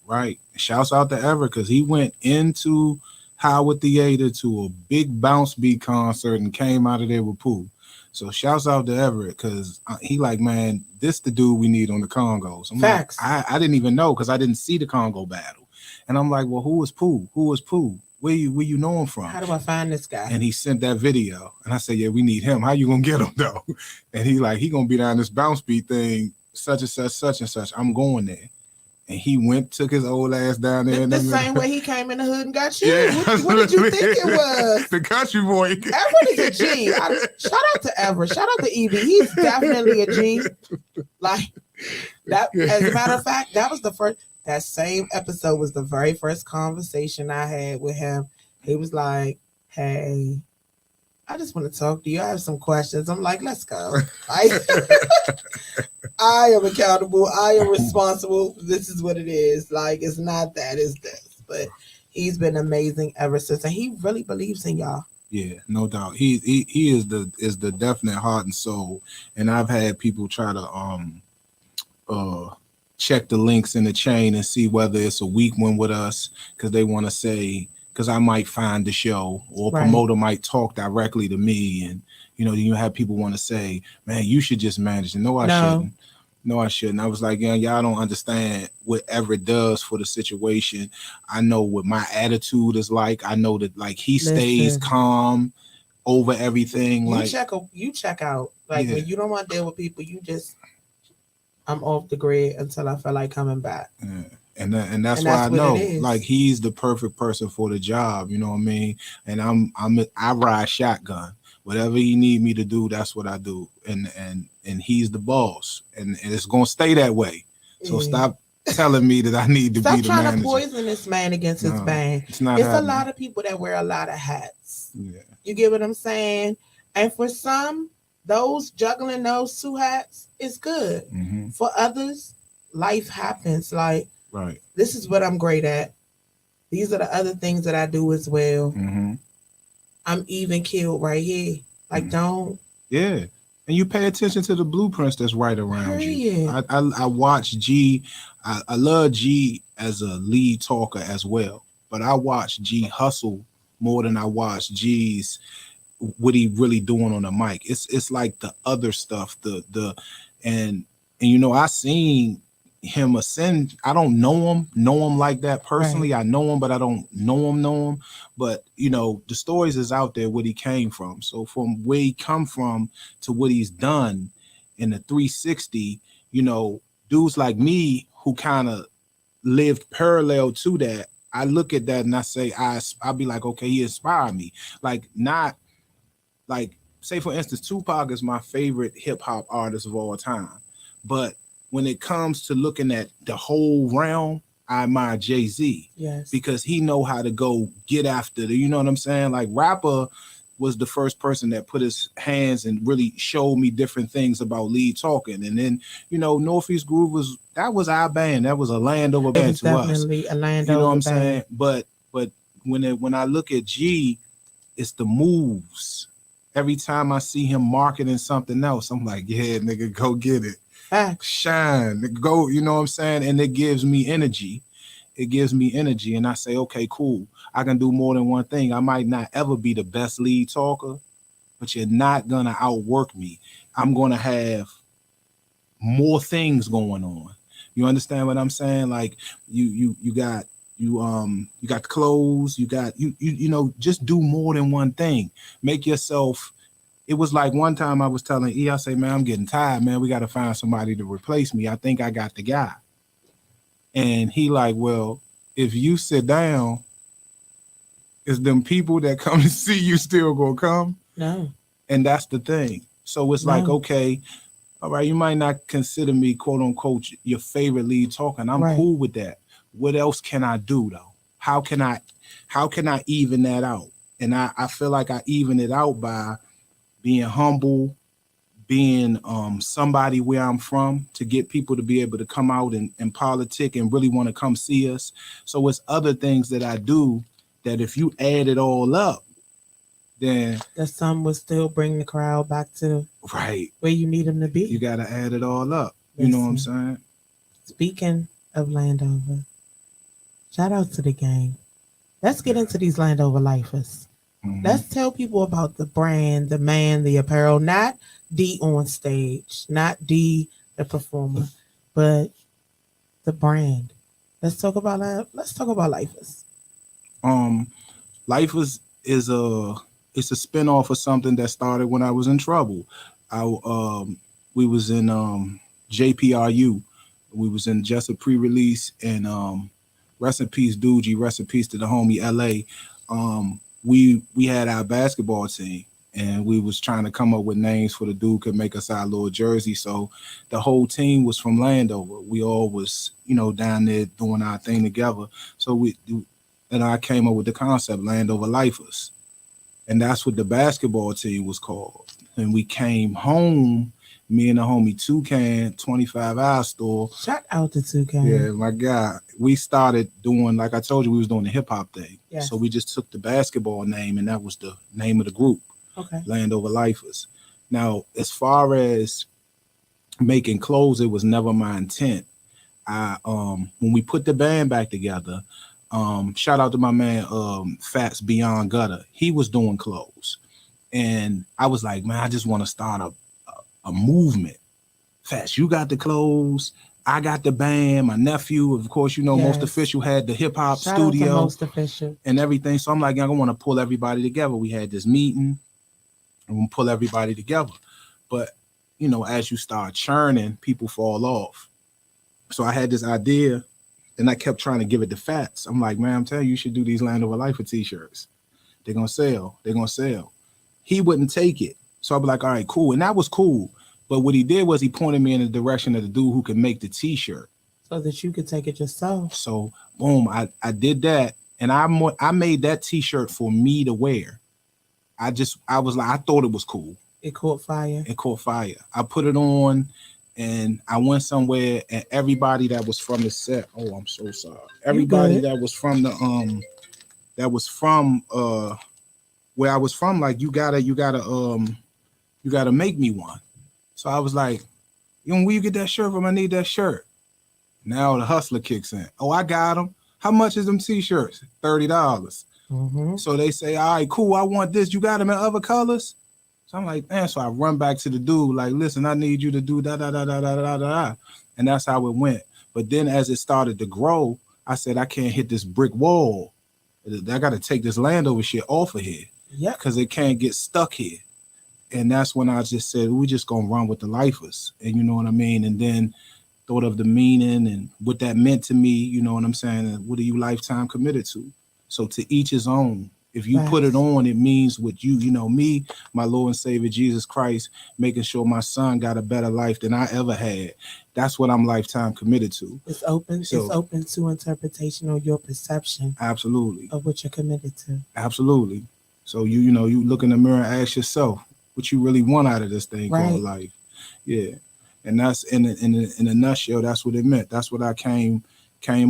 Shouts out to Everett because he went into Howard Theater to a big bounce beat concert and came out of there with Pooh. So shouts out to Everett because he like, man, this the dude we need on the Congos. Facts. Like, I didn't even know because I didn't see the Congo battle. And I'm like, well, who is Pooh? Who is Pooh? Where you know him from? How do I find this guy? And he sent that video. And I said, yeah, we need him. How you gonna get him though? And he gonna be down this bounce beat thing, such and such, such and such. I'm going there. and he took his old ass down there. The same way he came in the hood and got you. Yeah. What did you think it was? The country boy. Everett is a G. Shout out to Everett. Shout out to Evie. He's definitely a G. Like that. As a matter of fact, that was the first. That same episode was the very first conversation I had with him. He was like, "Hey, I just want to talk to you. I have some questions." I'm like, "Let's go." I am accountable. I am responsible. This is what it is. Like, it's not that, it's this. But he's been amazing ever since, and he really believes in y'all. Yeah, no doubt. He is the definite heart and soul. And I've had people try to check the links in the chain and see whether it's a weak one with us, because they want to say, because I might find the show, or a promoter might talk directly to me, and you have people want to say, "Man, you should just manage it." No, I shouldn't. No, I shouldn't. I was like, yeah, y'all don't understand what Everett does for the situation. I know what my attitude is like. I know that, like, he stays calm over everything. You check out. Like, when you don't want to deal with people, you just, I'm off the grid until I feel like coming back. Yeah. And that's why I know, like, he's the perfect person for the job. You know what I mean? And I ride shotgun. Whatever he need me to do, that's what I do. And he's the boss, and it's gonna stay that way. So stop telling me that I need to be the manager. Stop trying to poison this man against his man. It's a lot of people that wear a lot of hats. Yeah. You get what I'm saying? And for some, those juggling those two hats is good. Mm-hmm. For others, life happens. Like, this is what I'm great at. These are the other things that I do as well. Mm-hmm. I'm even killed right here. Like, don't. Yeah. And you pay attention to the blueprints that's right around you. I watch G. I love G as a lead talker as well. But I watch G hustle more than I watch G's what he really doing on the mic. It's like the other stuff. And I seen him ascend. I don't know him like that personally. Right. I know him, but I don't know him. But the stories is out there where he came from. So from where he come from to what he's done in the 360, dudes like me who kind of lived parallel to that, I look at that and I say, I'll be like, okay, he inspired me. Like, not like, say for instance, Tupac is my favorite hip hop artist of all time. But when it comes to looking at the whole realm, I admire Jay-Z. Yes. Because he know how to go get after the, you know what I'm saying? Like, rapper was the first person that put his hands and really showed me different things about lead talking. And then, Northeast Groove was our band. That was a Landover band to us. Definitely a Landover. You know what I'm saying? But when I look at G, it's the moves. Every time I see him marketing something else, I'm like, yeah, nigga, go get it. Shine, go, you know what I'm saying? And it gives me energy. And I say, okay, cool. I can do more than one thing. I might not ever be the best lead talker, but you're not gonna outwork me. I'm gonna have more things going on. You understand what I'm saying? Like, you got the clothes, just do more than one thing. Make yourself. It was like one time I was telling E, I say, man, I'm getting tired, man. We got to find somebody to replace me. I think I got the guy. And he like, well, if you sit down, is them people that come to see you still gonna come? No. And that's the thing. So it's like, okay, all right, you might not consider me, quote unquote, your favorite lead talker. And I'm cool with that. What else can I do though? How can I even that out? And I feel like I even it out by being humble, being somebody where I'm from, to get people to be able to come out and politic and really want to come see us. So it's other things that I do that if you add it all up, then the sum will still bring the crowd back to where you need them to be. You got to add it all up. You know what I'm saying? Speaking of Landover, shout out to the gang. Let's get into these Landover lifers. Mm-hmm. Let's tell people about the brand, the man, the apparel, not D on stage, not D the performer, but the brand. Let's talk about LiFAZ. LiFAZ is a spinoff of something that started when I was in trouble. We was in JPRU, We was in just a pre-release, and rest in peace, Doogie. Rest in peace to the homie LA. We had our basketball team, and we was trying to come up with names for the dude could make us our little jersey. So the whole team was from Landover. We all was, down there doing our thing together. So I came up with the concept Landover LiFAZ, and that's what the basketball team was called. And we came home, me and the homie Toucan, 25 Hour Store. Shout out to Toucan. Yeah, my guy. We started doing, like I told you, we was doing the hip hop thing. Yes. So we just took the basketball name, and that was the name of the group. Okay. Landover LiFAZ. Now, as far as making clothes, it was never my intent. When we put the band back together, shout out to my man Fats Beyond Gutter. He was doing clothes. And I was like, man, I just want to start a movement. Fats, you got the clothes. I got the band. My nephew, of course, Yes. Most Official had the hip hop Shout out to studio Most Official. and everything. So I'm like, I want to pull everybody together. We had this meeting and we'll pull everybody together. But, as you start churning, people fall off. So I had this idea and I kept trying to give it to Fats. I'm like, man, I'm telling you, you should do these Landover LiFAZ t-shirts. They're going to sell. They're going to sell. He wouldn't take it. So I'd be like, all right, cool. And that was cool. But what he did was he pointed me in the direction of the dude who could make the t-shirt. So that you could take it yourself. So, boom, I did that. And I made that t-shirt for me to wear. I was like, I thought it was cool. It caught fire. It caught fire. I put it on and I went somewhere and everybody that was from the set, oh, I'm so sorry. Everybody that was from where I was from, like, you gotta make me one. So I was like, where you get that shirt from? I need that shirt. Now the hustler kicks in. Oh, I got them. How much is them t-shirts? $30. Mm-hmm. So they say, all right, cool, I want this. You got them in other colors? So I'm like, man. So I run back to the dude, like, listen, I need you to do da da da da da da da. And that's how it went. But then as it started to grow, I said, I can't hit this brick wall. I got to take this Landover shit off of here. Yeah. Because it can't get stuck here. And that's when I just said, we just going to run with the LiFAZ. And you know what I mean? And then thought of the meaning and what that meant to me, you know what I'm saying? And what are you lifetime committed to? So to each his own. If you put it on, it means what me, my Lord and Savior, Jesus Christ, making sure my son got a better life than I ever had. That's what I'm lifetime committed to. It's open. So, it's open to interpretation or your perception. Absolutely. Of what you're committed to. Absolutely. So you look in the mirror and ask yourself what you really want out of this thing called life. Yeah. And that's in a nutshell, that's what it meant. That's what I came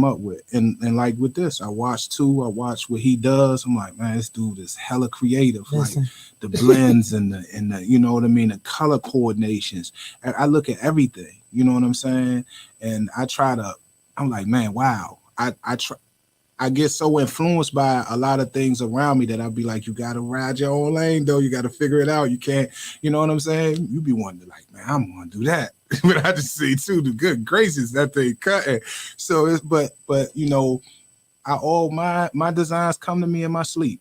up with. And like with this, I watched what he does. I'm like, man, this dude is hella creative. Listen. Like the blends and the you know what I mean, the color coordinations. I look at everything, you know what I'm saying? And I'm like, man, wow. I get so influenced by a lot of things around me that I'll be like, you got to ride your own lane, though. You got to figure it out. You can't, you know what I'm saying? You be wanting to like, man, I'm going to do that. But I just see too, the good gracious, that thing cutting. So but my designs come to me in my sleep.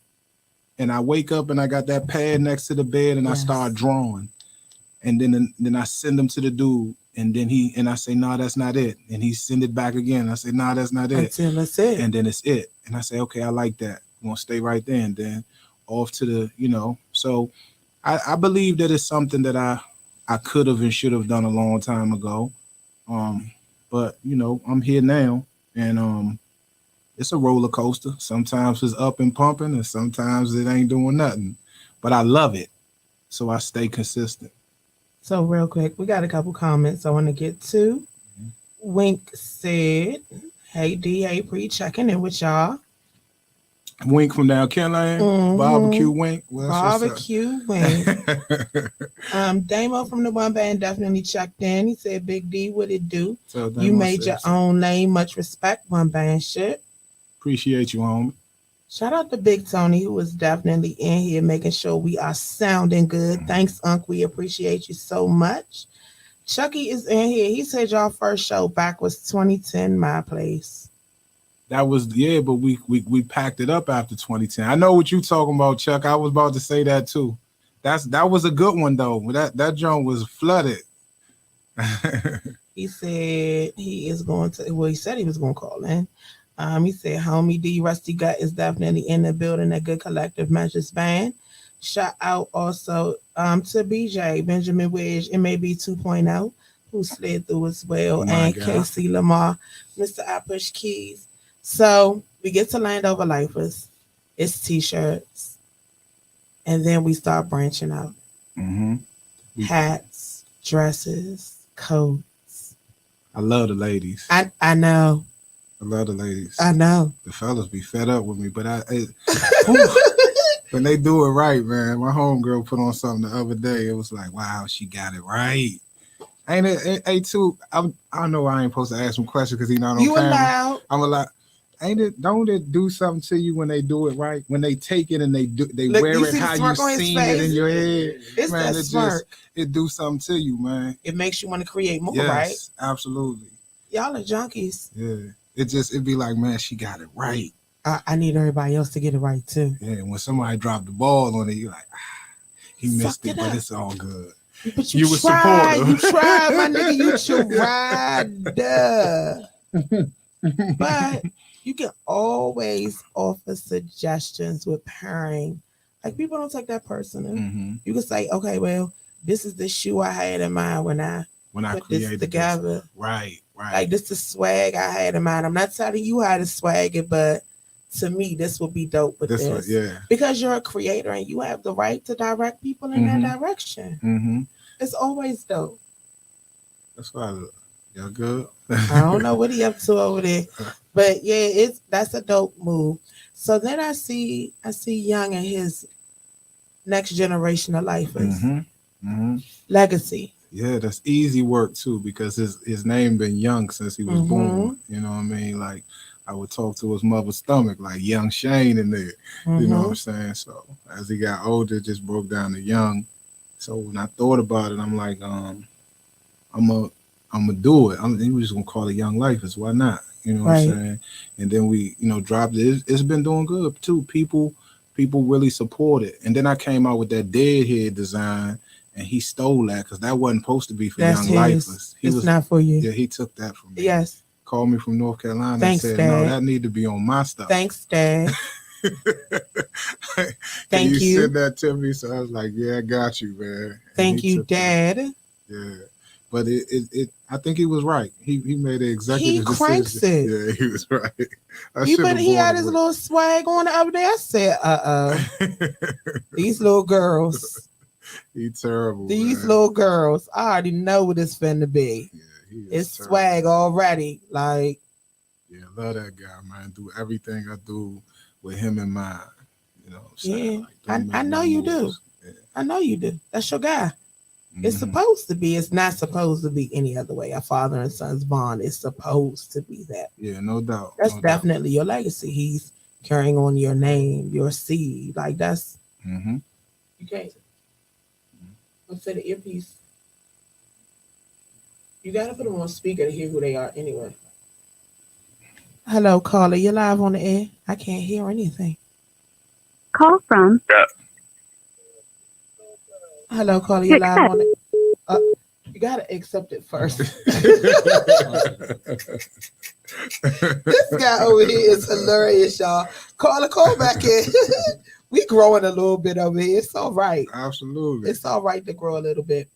And I wake up and I got that pad next to the bed and I start drawing. And then I send them to the dude. And then I say, no, that's not it. And he send it back again. I say, no, that's not it. Until it's it. And then it's it. And I say, okay, I like that. I'm going to stay right there. And then off to the, So I believe that it's something that I could have and should have done a long time ago. But, I'm here now. And it's a roller coaster. Sometimes it's up and pumping and sometimes it ain't doing nothing. But I love it. So I stay consistent. So real quick, we got a couple comments I want to get to. Wink said, hey, D, hey, Pre, checking in with y'all. Wink from down Caroline, Barbecue Wink. Barbecue Wink. Damo from the One Band definitely checked in. He said, Big D, what it do? So you made your own lane. Much respect, One Band shit. Appreciate you, homie. Shout out to Big Tony, who was definitely in here making sure we are sounding good. Thanks, Unc. We appreciate you so much. Chucky is in here. He said y'all first show back was 2010, My Place. That was, but we packed it up after 2010. I know what you talking about, Chuck. I was about to say that too. That was a good one though. That joint was flooded. He said he is going to. Well, he said he was going to call in. He said, "Homie D Rusty Gut is definitely in the building. A good collective measures band." Shout out also to BJ Benjamin Wedge, MAB 2.0, who slid through as well, and God. Casey Lamar, Mr. I Push Keys. So we get to Landover Lifers. It's t-shirts, and then we start branching out. Hats, dresses, coats. I love the ladies. I know. I love the ladies. I know. The fellas be fed up with me, but when they do it right, man. My homegirl put on something the other day. It was like, wow, she got it right. Ain't it? Hey, too. I know I ain't supposed to ask him questions because he's not on camera. Allowed. I'm allowed. Ain't it? Don't it do something to you when they do it right? When they take it and they wear it how you seen it in your head, it's man. It do something to you, man. It makes you want to create more, yes, right? Absolutely. Y'all are junkies. Yeah. It'd be like, man, she got it right. I need everybody else to get it right too. Yeah, when somebody dropped the ball on it, you're like, he missed it, but it's all good. But you was supportive. You tried, my nigga. You tried. But you can always offer suggestions with pairing. Like, people don't take that personal. You can say, okay, well, this is the shoe I had in mind when I put this together. Right. Like, this is the swag I had in mind. I'm not telling you how to swag it, but to me, this would be dope with this. Yeah. Because you're a creator and you have the right to direct people in that direction. It's always dope. That's why y'all good. I don't know what he up to over there, but yeah, that's a dope move. So then I see Young and his next generation of lifers. Legacy. Yeah, that's easy work too, because his name been Young since he was born. You know what I mean? Like, I would talk to his mother's stomach, like Young Shane in there. You know what I'm saying? So as he got older, it just broke down to Young. So when I thought about it, I'm like, I'm gonna do it. He was just gonna call it Young Lifers. Why not? You know what I'm saying? And then we, dropped it. It's been doing good too. People really support it. And then I came out with that Deadhead design. And he stole that because that wasn't supposed to be for Young Lifers. It's not for you. Yeah, he took that from me. Yes. Called me from North Carolina. Thanks, and said, Dad. no, that need to be on my stuff. Thanks, Dad. Thank you. Said that to me, so I was like, yeah, I got you, man. Thank you, Dad. That. Yeah. But I think he was right. He made the executive decision. He cranks it. Yeah, he was right. He had his little swag on the other day. I said, these little girls. He's terrible. These little girls, I already know what it's finna be. Yeah, it's terrible. Swag already. Like, yeah, love that guy, man. Do everything I do with him in mind. You know what I'm saying? Yeah, like, I know you do. Yeah. I know you do. That's your guy. It's supposed to be. It's not supposed to be any other way. A father and son's bond is supposed to be that. Yeah, no doubt. That's definitely your legacy. He's carrying on your name, your seed. Like, that's you can't. Let's say the earpiece. You gotta put them on speaker to hear who they are anyway. Hello, caller. You're live on the air. I can't hear anything. Call from. Hello, caller. You're live on the you gotta accept it first. This guy over here is hilarious, y'all. Caller, call back in. We growing a little bit over here. It's all right. Absolutely. It's all right to grow a little bit.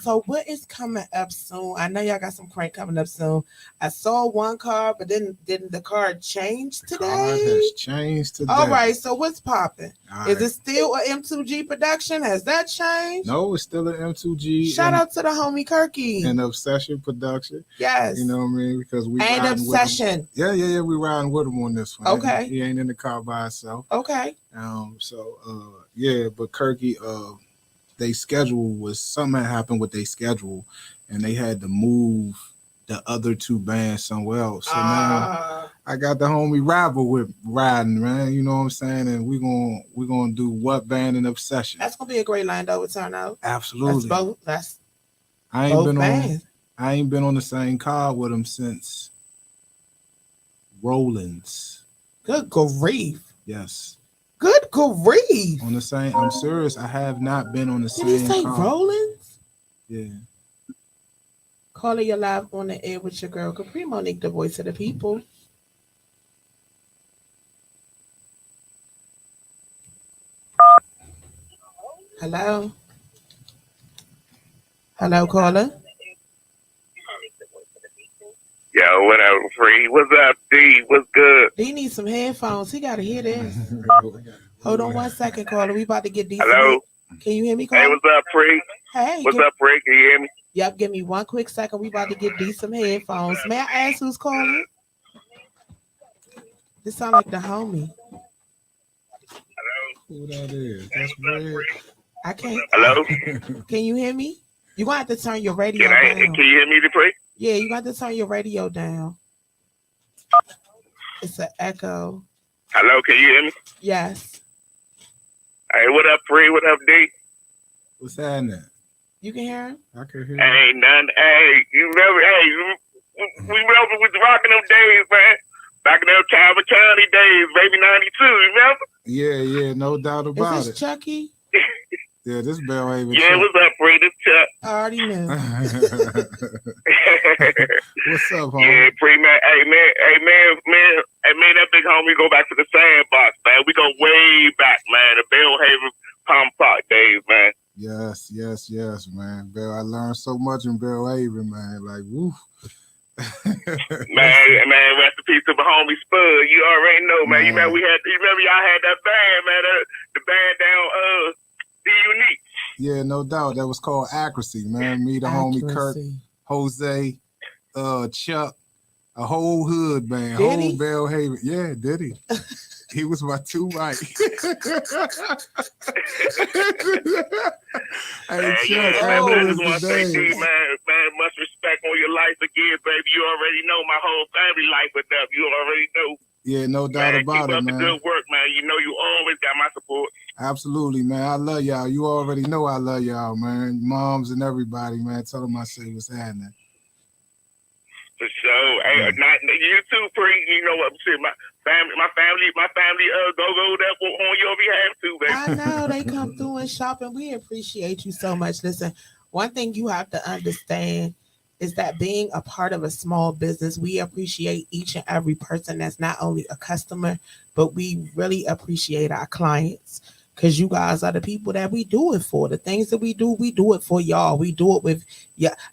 So what is coming up soon? I know y'all got some crank coming up soon. I saw one card, but didn't the card change today? The card has changed today. All right, so what's popping? Is it still an M2G production? Has that changed? No, it's still an M2G. Shout out to the homie Kirky. And Obsession production. Yes. You know what I mean? Because we and Obsession. Yeah, we riding with him on this one. Okay. He ain't in the car by himself. Okay. But Kirky, they schedule was something that happened with their schedule, and they had to move the other two bands somewhere else. So now I got the homie Rival with riding, man. You know what I'm saying? And we're gonna do What Band and Obsession. That's gonna be a great line though, turnout. Absolutely. I ain't been on the same car with him since Rollins. Good grief. Yes. Good grief. On the same, I'm serious. I have not been on the same. Did he say car. Rollins? Yeah. Caller, you're live on the air with your girl, Kapri Monique, the voice of the people. Hello? Hello, caller? Yo, what up, Free? What's up, D? What's good? D needs some headphones. He got to hear this. Hold on 1 second, caller. We about to get decent. Hello? Can you hear me, caller? Hey, what's up, Free? Hey. What's up, Free? Can you hear me? Yep, give me 1 quick second. We about to get D some headphones. May I ask who's calling? This sound like the homie. Who that is? That's Red. I can't. Hello? Can you hear me? You gonna have to turn your radio Can down. you hear me, Free? Yeah, you got to turn your radio down. It's an echo. Hello, can you hear me? Yes. Hey, what up, Free? What up, D? What's happening? You can hear him? I can hear you. Ain't nothing. Hey, you remember? Hey, we remember with rocking them days, man. Back in them Calvin County days, baby '92. Remember? Yeah, no doubt about Is this it. Chucky? Yeah, this Bell Haven. Yeah, what's up, Free? This Chuck. I already knew. What's up, homie? Yeah, Free, man. Hey, man, that big homie go back to the sandbox, man. We go way back, man. The Bellhaven Palm Park days, man. Yes, man. Bell, I learned so much in Bell Haven, man. Like, woo. man, rest in peace to my homie Spud. You already know, man. You remember y'all had that band, man. The band down the Unique. Yeah, no doubt. That was called Accuracy, man. Me, the homie Kirk, Jose, Chuck, a whole hood band, whole Bell Haven. Yeah, did he? He was my two right. Hey, Chuck, man, I just want to say, D, man, much respect on your life again, baby. You already know my whole family life with them. You already know. Yeah, no doubt about it, man. Keep up the good work, man. You know you always got my support. Absolutely, man. I love y'all. You already know I love y'all, man. Moms and everybody, man. Tell them I say what's happening. For sure. Hey, not you too, Free. You know what I'm saying? My family, go there on your behalf too, baby. I know they come through and shop, and we appreciate you so much. Listen, one thing you have to understand is that being a part of a small business, we appreciate each and every person that's not only a customer, but we really appreciate our clients, because you guys are the people that we do it for. The things that we do it for y'all. We do it with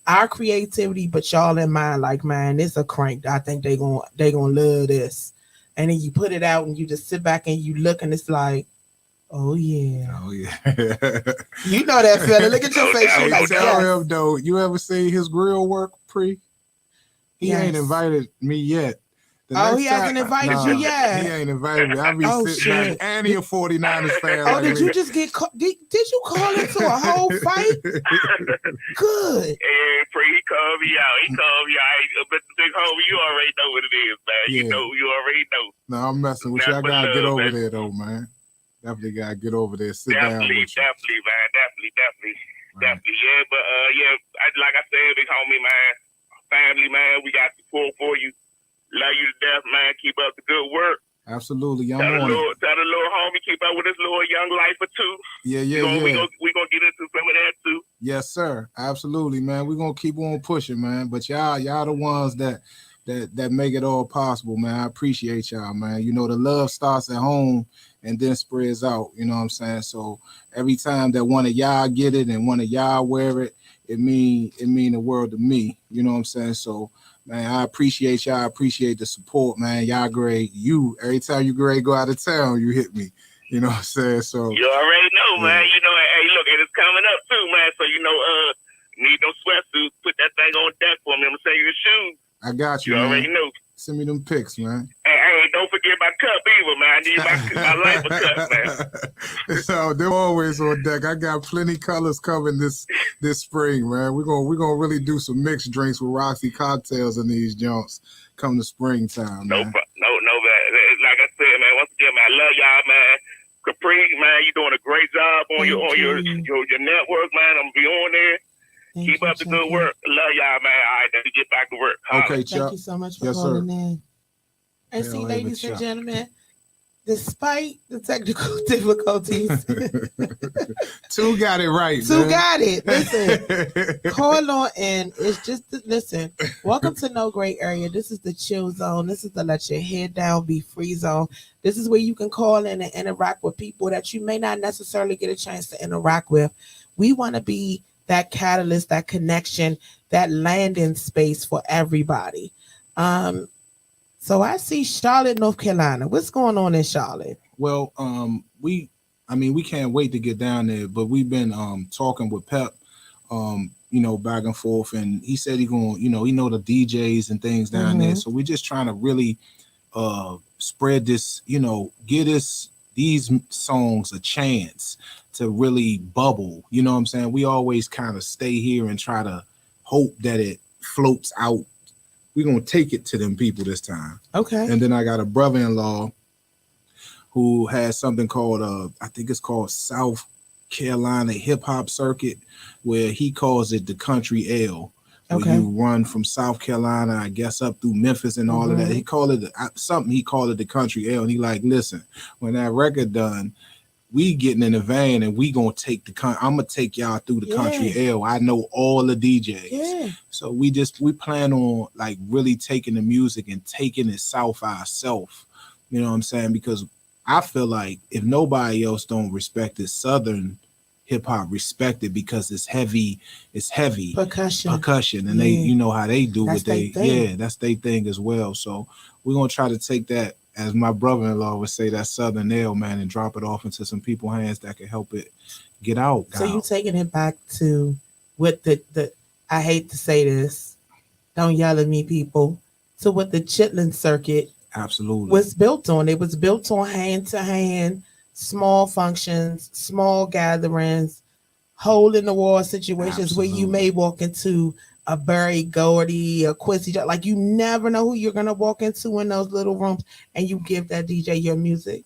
our creativity, but y'all in mind, like, man, it's a crank. I think they gonna love this. And then you put it out and you just sit back and you look and it's like, oh yeah. You know that fella. Look at your face. Hey, like, tell him though, you ever see his grill work, Pre? He ain't invited me yet. He hasn't invited you yet. He ain't invited me. I be sitting back, and he a 49ers fan. Oh, did you just get did you call into a whole fight? Good. Yeah, Free, he called me out. But the big homie, you already know what it is, man. Yeah. You already know. No, I'm messing with you. I gotta get over there though, man. Definitely gotta get over there. Sit down with you. Definitely, man. Definitely. Yeah, but like I said, big homie, man. Family, man. We got support for you. Love you to death, man. Keep up the good work. Absolutely. Tell the little homie, keep up with his little young lifer too. Yeah. We gonna get into some of that too. Yes, sir. Absolutely, man. We're gonna keep on pushing, man. But y'all the ones that make it all possible, man. I appreciate y'all, man. You know, the love starts at home and then spreads out. You know what I'm saying? So every time that one of y'all get it and one of y'all wear it, it mean the world to me. You know what I'm saying? So, man, I appreciate y'all. I appreciate the support, man. Y'all great. Every time you go out of town, you hit me. You know what I'm saying? So you already know, man. You know, hey, look, it is coming up too, man. So you know, need no sweatsuits. Put that thing on deck for me. I'm gonna send you the shoes. I got you. You man. already know. Send me them pics, man. Hey, don't forget my cup either, man. I need my life a cup, man. So they're always on deck. I got plenty colors coming this spring, man. We're gonna really do some mixed drinks with Roxy cocktails in these joints come the springtime, man. No, man. Like I said, man. Once again, man, I love y'all, man. Capri, man, you're doing a great job on your network, man. I'm gonna be on there. Keep up the good work. Love y'all, man. All right, let me get back to work. Okay, Chuck. Thank you so much for calling in. And see, ladies and gentlemen, Despite the technical difficulties, Two got it right. Two got it. Listen, call on in. It's just listen. Welcome to No Gray Area. This is the chill zone. This is the let your head down, be free zone. This is where you can call in and interact with people that you may not necessarily get a chance to interact with. We want to be that catalyst, that connection, that landing space for everybody. So I see Charlotte, North Carolina. What's going on in Charlotte? Well, we can't wait to get down there, but we've been talking with Pep, back and forth, and he said he going, he know the DJs and things down there. So we're just trying to really spread this, get these songs a chance to really bubble. You know what I'm saying? We always kind of stay here and try to hope that it floats out. We're going to take it to them people this time. Okay. And then I got a brother-in-law who has something called, I think it's called South Carolina Hip Hop Circuit, where he calls it the Country L. Where you run from South Carolina, I guess, up through Memphis and all of that. He called it something. He called it the Country L. And he like, listen, when that record done, we getting in the van and we gonna take I'm gonna take y'all through the Country L. I know all the DJs. Yeah. So we plan on like really taking the music and taking it south ourselves. You know what I'm saying? Because I feel like if nobody else don't respect it, Southern hip hop respect it because it's heavy percussion, and they, you know how they do it. That's their thing as well. So we're gonna try to take that, as my brother-in-law would say, that Southern nail, man, and drop it off into some people's hands that can help it get out. So you taking it back to what the I hate to say this, don't yell at me, people, to what the Chitlin circuit absolutely was built on. It was built on hand-to-hand, small functions, small gatherings, hole in the wall situations where you may walk into a Barry Gordy, a Quincy, like you never know who you're gonna walk into in those little rooms, and you give that DJ your music.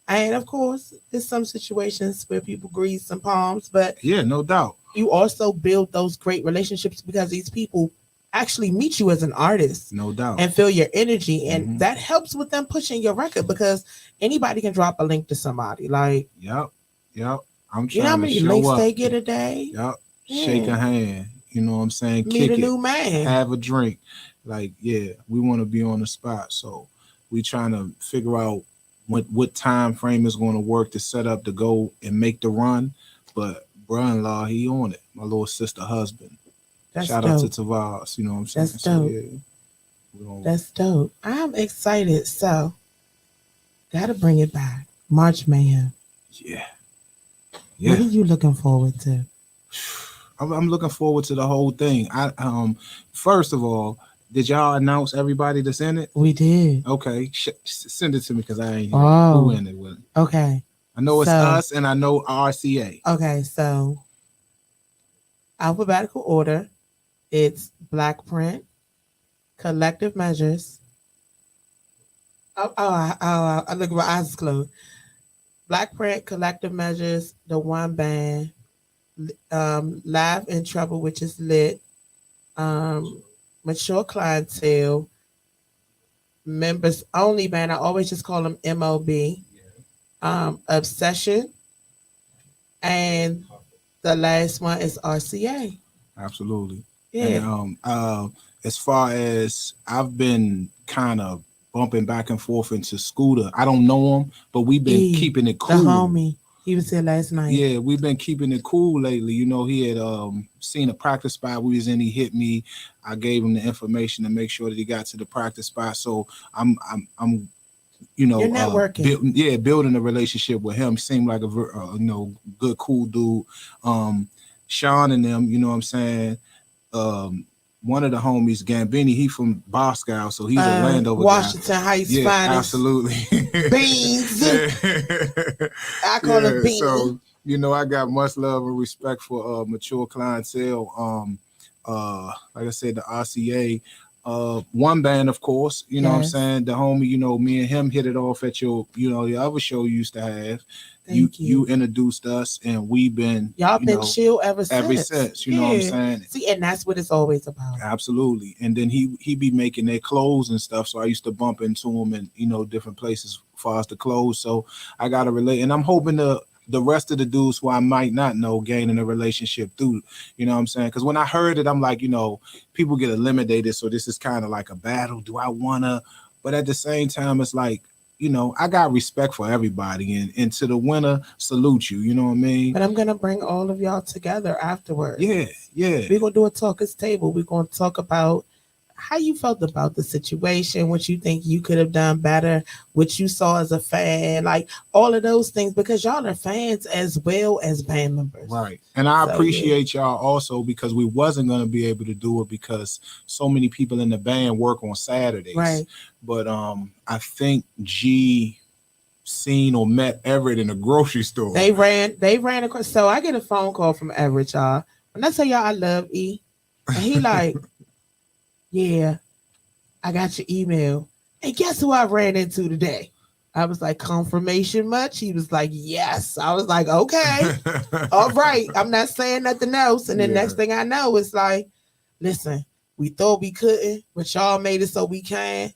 And of course, there's some situations where people grease some palms, but yeah, no doubt, you also build those great relationships because these people actually meet you as an artist, no doubt, and feel your energy, and that helps with them pushing your record because anybody can drop a link to somebody. Like, yep. I'm trying. You know how many links they get a day? Yep. Shake a hand. You know what I'm saying? Meet a new man. Have a drink. Like, yeah, we want to be on the spot. So we trying to figure out what time frame is going to work to set up to go and make the run. But brother-in-law, he on it. My little sister husband. Shout out to Tavares. You know what I'm saying? That's dope. That's dope. I'm excited. So, gotta bring it back. March Mayhem. Yeah. What are you looking forward to? I'm looking forward to the whole thing. First of all, did y'all announce everybody that's in it? We did. Okay, send it to me because I ain't who in it with it. Okay. I know it's us and I know RCA. Okay, so alphabetical order, it's Black Print, Collective Measures. I look at my eyes closed. Black Print, Collective Measures, The One Band, Live in Trouble, which is lit, Mature Clientele, Members Only Band, I always just call them MOB, Obsession, and the last one is RCA. Absolutely. Yeah. And, as far as I've been kind of bumping back and forth into Scooter, I don't know him, but we've been keeping it cool. The homie. He was here last night. Yeah, we've been keeping it cool lately. You know, he had seen a practice spot we was in. He hit me. I gave him the information to make sure that he got to the practice spot. So I'm you know, you're networking. Building a relationship with him. Seemed like a good, cool dude. Sean and them, you know what I'm saying. One of the homies, Gambini, he from Bosco, so he's a Landover Washington guy. Heights yeah, finest. Absolutely. Beans. I call him Beans. So, you know, I got much love and respect for Mature Clientele. Like I said, the RCA. One Band, of course, you know what I'm saying? The homie, you know, me and him hit it off at your, you know, the other show you used to have. You introduced us, and we've been y'all been chill ever since. You know what I'm saying? See, and that's what it's always about. Absolutely. And then he be making their clothes and stuff, so I used to bump into him in, you know, different places far as the clothes. So I gotta relate, and I'm hoping the rest of the dudes who I might not know gaining a relationship through, you know what I'm saying? Because when I heard it, I'm like, you know, people get eliminated, so this is kind of like a battle. Do I wanna? But at the same time, it's like, you know, I got respect for everybody, and to the winner, salute you. You know what I mean? But I'm gonna bring all of y'all together afterwards. Yeah. We're gonna do a talkers table. We're gonna talk about how you felt about the situation, what you think you could have done better, what you saw as a fan, like all of those things, because y'all are fans as well as band members. Right. And I appreciate y'all also, because we wasn't going to be able to do it because so many people in the band work on Saturdays. Right. But I think G seen or met Everett in a grocery store. They ran across. So I get a phone call from Everett, y'all. When I tell y'all I love E, and he like, yeah, I got your email. And guess who I ran into today? I was like, confirmation much? He was like, yes. I was like, okay, all right. I'm not saying nothing else. And the next thing I know, it's like, listen, we thought we couldn't, but y'all made it so we can.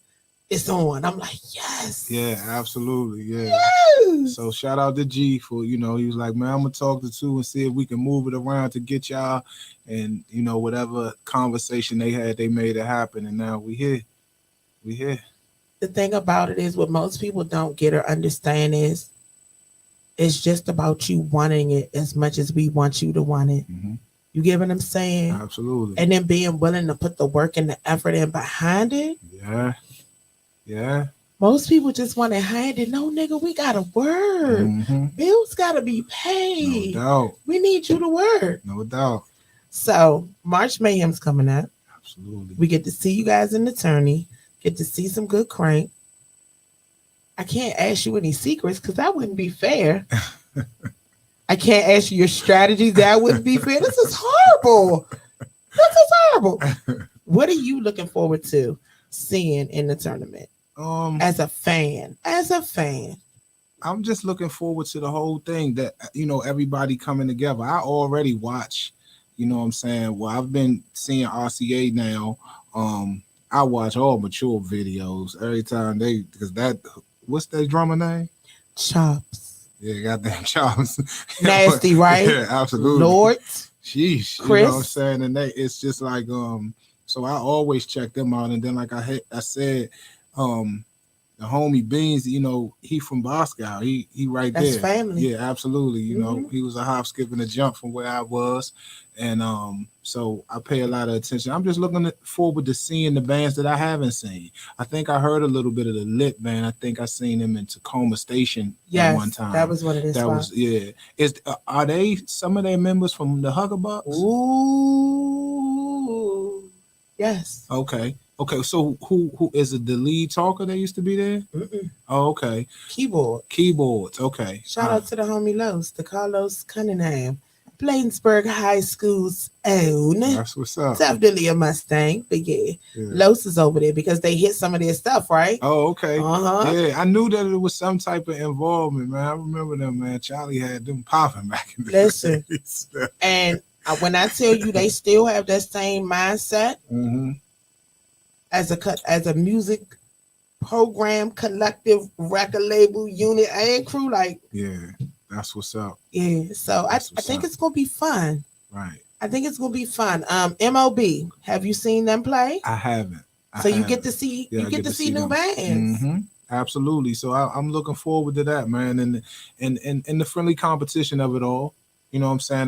It's on. I'm like, yes. Yeah, absolutely. Yeah. Yes. So shout out to G for, you know, he was like, man, I'm going to talk to two and see if we can move it around to get y'all. And, you know, whatever conversation they had, they made it happen. And now we here. We here. The thing about it is, what most people don't get or understand is, it's just about you wanting it as much as we want you to want it. Mm-hmm. You get what I'm saying? Absolutely. And then being willing to put the work and the effort in behind it. Yeah. Yeah. Most people just want it handed. No, nigga, we gotta work. Mm-hmm. Bills gotta be paid. No doubt. We need you to work. No doubt. So March Mayhem's coming up. Absolutely. We get to see you guys in the tourney. Get to see some good crank. I can't ask you any secrets because that wouldn't be fair. I can't ask you your strategies. That wouldn't be fair. This is horrible. This is horrible. What are you looking forward to seeing in the tournament? As a fan. I'm just looking forward to the whole thing, that, you know, everybody coming together. I already watch, you know what I'm saying? Well, I've been seeing RCA now. I watch all mature videos every time because what's that drummer name? Chops. Yeah, goddamn Chops. Nasty, right? Yeah, absolutely. Lord. Sheesh. Chris. You know what I'm saying? And it's just like, so I always check them out. And then, like I said, the homie Beans, you know, he from Bosco. He right That's there. Family. Yeah, absolutely. You know, he was a hop, skip, and a jump from where I was. And so I pay a lot of attention. I'm just looking forward to seeing the bands that I haven't seen. I think I heard a little bit of the Lit band. I think I seen them in Tacoma Station at one time. That was one of their spots. Are they some of their members from the Huggerbucks? Ooh. Yes. Okay. So who is it? The lead talker that used to be there? Mm-mm. Oh, okay. Keyboards. Okay. Shout out to the homie Los, the Carlos Cunningham, Bladensburg High School's own. That's what's up. Definitely a Mustang, but yeah, Los is over there because they hit some of their stuff, right? Oh, okay. Uh-huh. Yeah, I knew that it was some type of involvement, man. I remember them, man. Charlie had them popping back in the Listen, days. and when I tell you they still have that same mindset. Mm-hmm. As a music program, collective, record label, unit, and crew, like, yeah, that's what's up. Yeah, so I think it's gonna be fun. Right. I think it's gonna be fun. MOB, have you seen them play? I haven't. You get to see new bands. Mm-hmm. Absolutely. So I'm looking forward to that, man, and the friendly competition of it all. You know what I'm saying?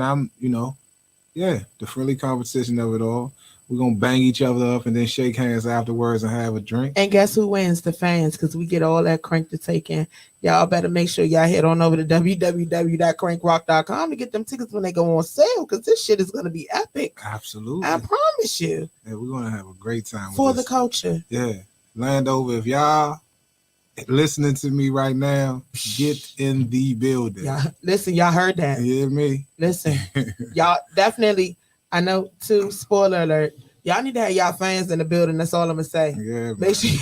The friendly competition of it all. We're going to bang each other up and then shake hands afterwards and have a drink. And guess who wins? The fans, because we get all that crank to take in. Y'all better make sure y'all head on over to www.crankrock.com to get them tickets when they go on sale, because this shit is going to be epic. Absolutely. I promise you. Yeah, we're going to have a great time. For the culture. Yeah. Landover, if y'all listening to me right now, get in the building. Listen, y'all heard that. You hear me? Listen, y'all definitely... I know, too, spoiler alert, y'all need to have y'all fans in the building. That's all I'm going to say. Yeah, make sure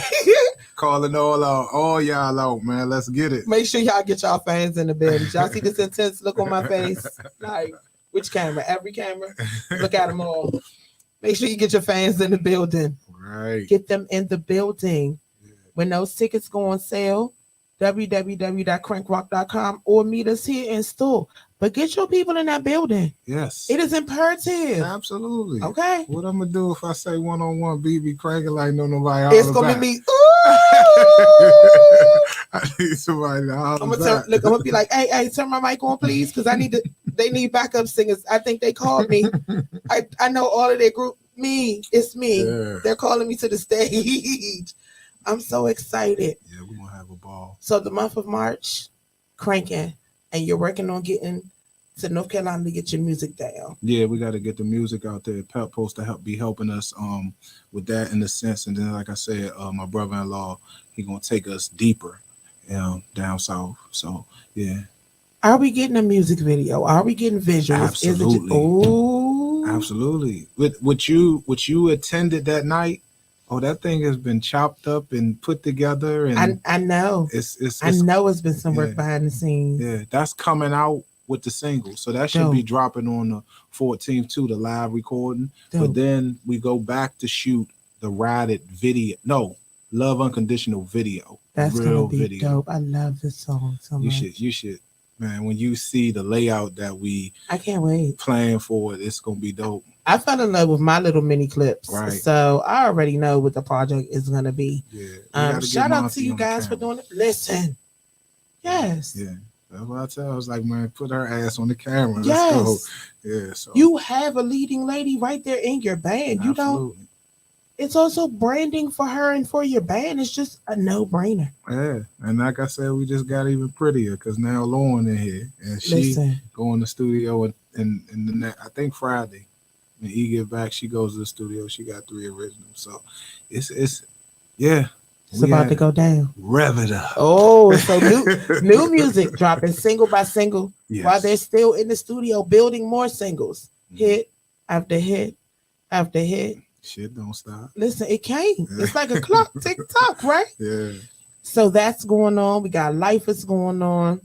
calling all y'all out, man. Let's get it. Make sure y'all get y'all fans in the building. Y'all see this intense look on my face? Like, which camera? Every camera? Look at them all. Make sure you get your fans in the building. Right. Get them in the building. Yeah. When those tickets go on sale, www.crankrock.com, or meet us here in store. But get your people in that building. Yes. It is imperative. Absolutely. Okay. What I'm gonna do if I say one-on-one BB cranking like no nobody? It's gonna be me. I need somebody to holler I'm back. gonna be like, hey, turn my mic on, please, because they need backup singers. I think they called me. I know all of their group. It's me. Yeah. They're calling me to the stage. I'm so excited. Yeah, we're gonna have a ball. So the month of March, cranking, and you're working on getting to North Carolina to get your music down. Yeah, we got to get the music out there. Pep supposed to be helping us with that in a sense. And then, like I said, my brother-in-law, he gonna take us deeper down south. So yeah. Are we getting a music video? Are we getting visuals? Absolutely. Absolutely. With what you attended that night. Oh, that thing has been chopped up and put together, and I know. I know it's been some work behind the scenes. Yeah, that's coming out with the single, so that should be dropping on the 14th too, the live recording. But then we go back to shoot the Ride It video. No, Love Unconditional video. That's real gonna be video. dope. I love this song so much. You should, man. When you see the layout that I can't wait. Playing for it, it's gonna be dope. I fell in love with my little mini clips, right? So I already know what the project is gonna be. Yeah. Shout out to you guys for doing it. Listen, yes. Yeah. That's what I tell. I was like, man, put her ass on the camera. Yes. Let's go. Yeah. So you have a leading lady right there in your band. You don't. It's also branding for her and for your band. It's just a no-brainer. Yeah, and like I said, we just got even prettier because now Lauren in here, and she go in the studio and the next, I think Friday, when he get back, she goes to the studio. She got 3 originals, so it's yeah. It's about to go down. Rev it up. Oh, so new music dropping single by single while they're still in the studio building more singles. Hit after hit after hit. Shit don't stop. Listen, it came. It's like a clock, tick tock, right? Yeah. So that's going on. We got LiFAZ going on.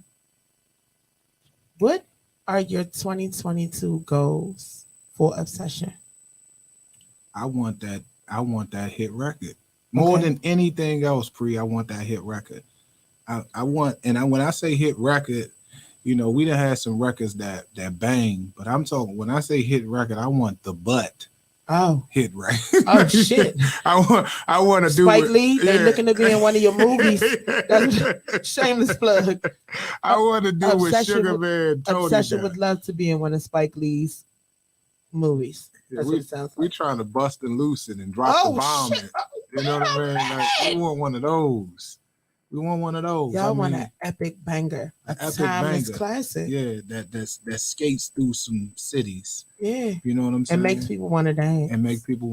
What are your 2022 goals for Obsession? I want that hit record. More than anything else, I want that hit record. When I say hit record, we done had some records that bang, but I'm talking, when I say hit record, I want the butt. Oh, hit right. Oh shit! I want to do Spike Lee. They looking to be in one of your movies. Shameless plug. I want to do with Sugar Man. Obsession would love to be in one of Spike Lee's movies. That's what it sounds like. We trying to bust and loosen and drop the bomb. You know what I mean? Like, we want one of those. Y'all want an epic banger, a timeless classic. Yeah, that skates through some cities. Yeah, you know what I'm saying. And makes people want to dance. And make people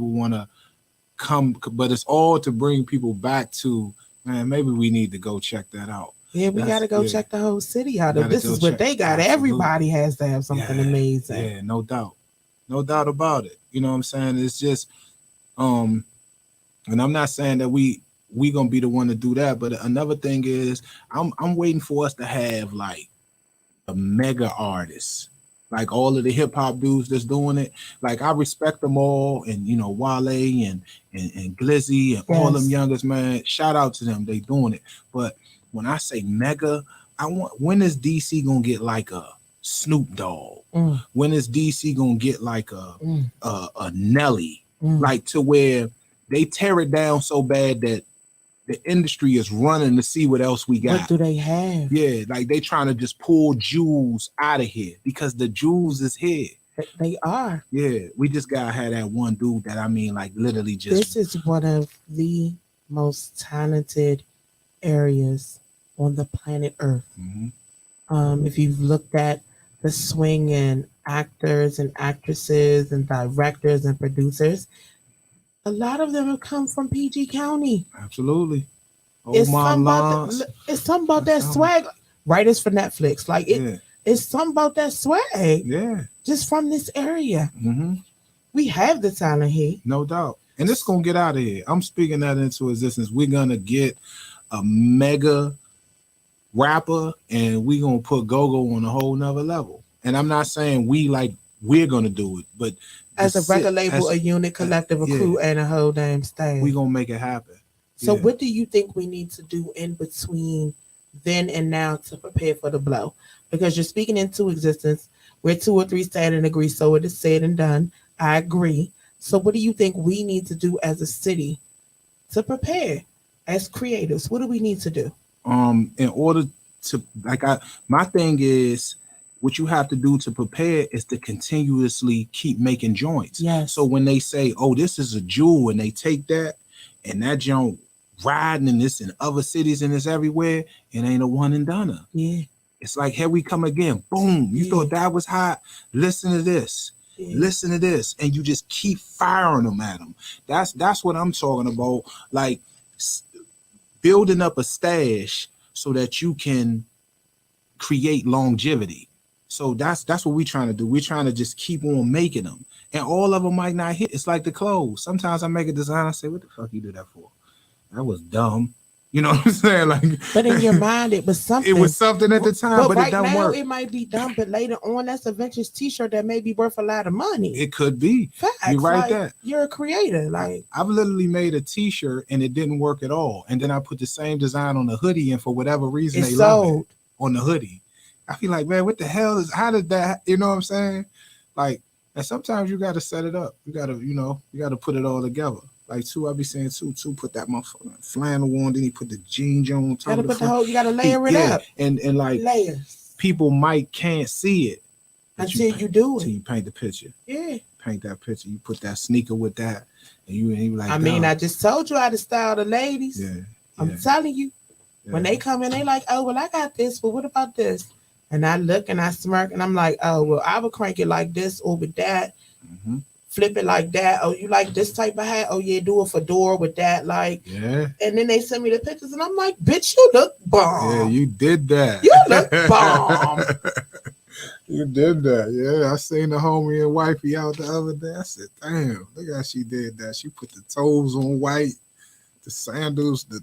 want to come. But it's all to bring people back to, man. Maybe we need to go check that out. Yeah, we got to go check the whole city out. This is what they got. Absolutely. Everybody has to have something amazing. Yeah, no doubt about it. You know what I'm saying? It's just, and I'm not saying that we gonna be the one to do that, but another thing is I'm waiting for us to have like a mega artist, like all of the hip hop dudes that's doing it. Like, I respect them all, and Wale and Glizzy and all them youngest, man. Shout out to them, they doing it. But when I say mega, when is DC gonna get like a Snoop Dogg? When is DC gonna get like a Nelly? Like, to where they tear it down so bad that the industry is running to see what else we got. What do they have? Yeah, like they trying to just pull jewels out of here because the jewels is here. They are. Yeah, we just gotta have that one dude that, I mean, like, literally just. This is one of the most talented areas on the planet Earth. Mm-hmm. If you've looked at the swinging actors and actresses and directors and producers, a lot of them have come from PG County. Absolutely. It's something about that swag. Writers for Netflix. Like, it's something about that swag. Yeah. Just from this area. Mm-hmm. We have the talent here. No doubt. And it's going to get out of here. I'm speaking that into existence. We're going to get a mega rapper, and we're going to put Go-Go on a whole nother level. And I'm not saying we're going to do it, but as a record label, a unit, collective, a crew, and a whole damn staff. We're going to make it happen. So what do you think we need to do in between then and now to prepare for the blow? Because you're speaking into existence. Where 2 or 3 stand and agree, so it is said and done. I agree. So what do you think we need to do as a city to prepare as creators? What do we need to do? In order to, my thing is, what you have to do to prepare is to continuously keep making joints. Yes. So when they say, oh, this is a jewel, and they take that and that joint riding in this in other cities and it's everywhere, it ain't a one and done. Yeah. It's like, here we come again. Boom. You thought that was hot. Listen to this. Listen to this. And you just keep firing them at them. That's what I'm talking about. Like building up a stash so that you can create longevity. So that's what we're trying to do. We're trying to just keep on making them. And all of them might not hit. It's like the clothes. Sometimes I make a design. I say, what the fuck you do that for? That was dumb. You know what I'm saying? Like, but in your mind, it was something. It was something at the time, but right it doesn't now, work. It might be dumb, but later on, that's a vintage T-shirt that may be worth a lot of money. It could be. Facts. You're right. That you're a creator. Like I've literally made a T-shirt and it didn't work at all, and then I put the same design on the hoodie, and for whatever reason, they love it on the hoodie. I feel like, man, what the hell is? How did that? You know what I'm saying? Like, and sometimes you got to set it up. You got to put it all together. Like I be saying two put that motherfucking flannel on, then he put the jeans on top of the front. You gotta layer it up. And like layers. People can't see it until you do it. Until you paint the picture. Yeah. Paint that picture. You put that sneaker with that, and you like. I just told you how to style the ladies. Yeah. I'm telling you. Yeah. When they come in, they like, oh well, I got this, but what about this? And I look and I smirk and I'm like, oh well, I would crank it like this or with that. Mm-hmm. Flip it like that. Oh, you like this type of hat? Oh yeah, do a fedora with that. Like, yeah. And then they send me the pictures, and I'm like, bitch, you look bomb. Yeah, you did that. You look bomb. You did that. Yeah, I seen the homie and wifey out the other day. I said, damn, look how she did that. She put the toes on white, the sandals, the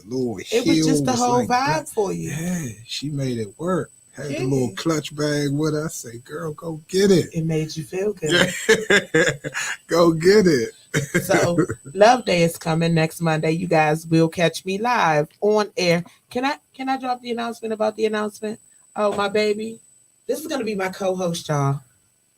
little heels. It was just the whole like vibe that. for you. Yeah, she made it work. Had the little clutch bag with her. I say, girl, go get it. It made you feel good. Yeah. Go get it. So Love Day is coming next Monday. You guys will catch me live on air. Can I drop the announcement about the announcement? Oh, my baby. This is gonna be my co-host, y'all.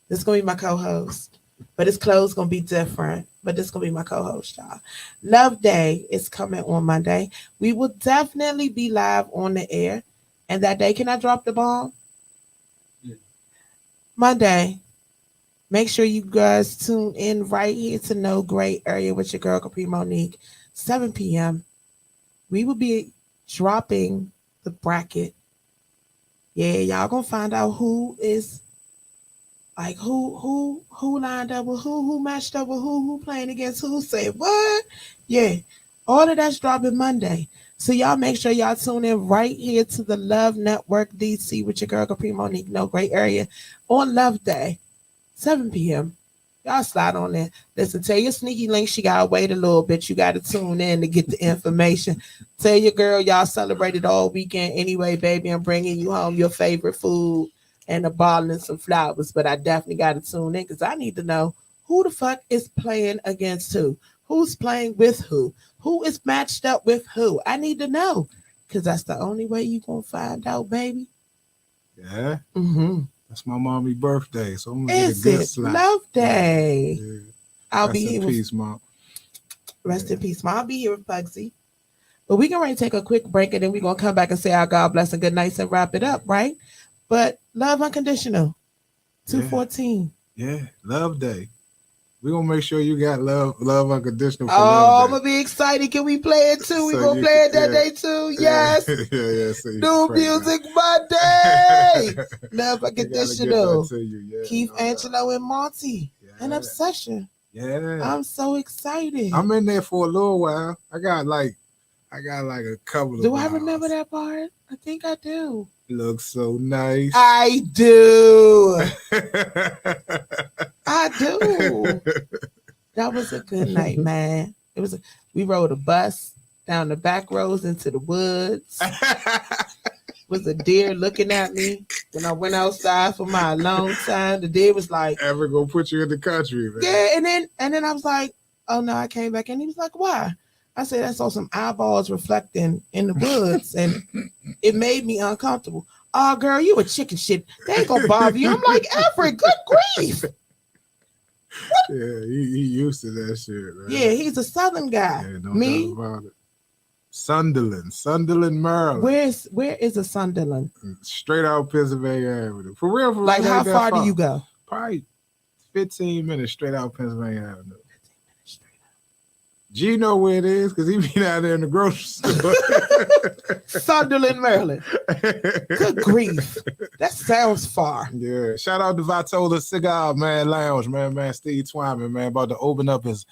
This is gonna be my co-host. But his clothes gonna be different. But this is gonna be my co-host, y'all. Love Day is coming on Monday. We will definitely be live on the air. And that day, can I drop the bomb? Yeah. Monday, make sure you guys tune in right here to No Great Area with your girl, Kapri Monique, 7 p.m. We will be dropping the bracket. Yeah, y'all gonna find out who is, like, who lined up with who matched up with who playing against who, say what? Yeah, all of that's dropping Monday. So y'all make sure y'all tune in right here to the Love Network DC with your girl Kapri Monique, No Great Area, on Love Day, 7 p.m. Y'all slide on there. Listen, tell your sneaky link she gotta wait a little bit. You gotta tune in to get the information. Tell your girl y'all celebrated all weekend anyway, baby. I'm bringing you home your favorite food and a bottle and some flowers. But I definitely gotta tune in because I need to know who the fuck is playing against who. Who's playing with who? Who is matched up with who? I need to know because that's the only way you're going to find out, baby. Yeah. Mm-hmm. That's my mommy's birthday, so I'm going to get a good slap. Love Day. Yeah. I'll Rest be here. In peace, Mom. Rest in peace, Mom. I'll be here with Pugsy. But we're going to take a quick break and then we're going to come back and say our God bless and good nights and wrap it up, right? But love unconditional. 214. Yeah. Love Day. We're going to make sure you got love unconditional for Love Day. I'm going to be excited. Can we play it too? We're going to play it that day too? Yes. Yeah. So New Music Monday. Love unconditional. Yeah, Keith Angelo and Monty. An Obsession. Yeah. I'm so excited. I'm in there for a little while. I got like a couple of Do I remember that part? I think I do. Looks so nice. I do. I do. That was a good night, man. We rode a bus down the back roads into the woods. Was a deer looking at me when I went outside for my alone time. The deer was like, "Ever gonna put you in the country, man?" Yeah, and then I was like, "Oh no," I came back and he was like, "Why?" I said, I saw some eyeballs reflecting in the woods, and it made me uncomfortable. Oh, girl, you a chicken shit. They ain't gonna bother you. I'm like, Everett, good grief. Yeah, he used to that shit, man. Yeah, he's a Southern guy. Yeah, no Me? doubt about it. Sunderland, Maryland. Where is a Sunderland? Straight out Pennsylvania Avenue. For real, Like, how far do you go? Probably 15 minutes straight out Pennsylvania Avenue. G know where it is because he be down there in the grocery store. Sunderland, Maryland. Good grief. That sounds far. Yeah. Shout out to Vitola Cigar, man, lounge, man. Steve Twyman, man, about to open up the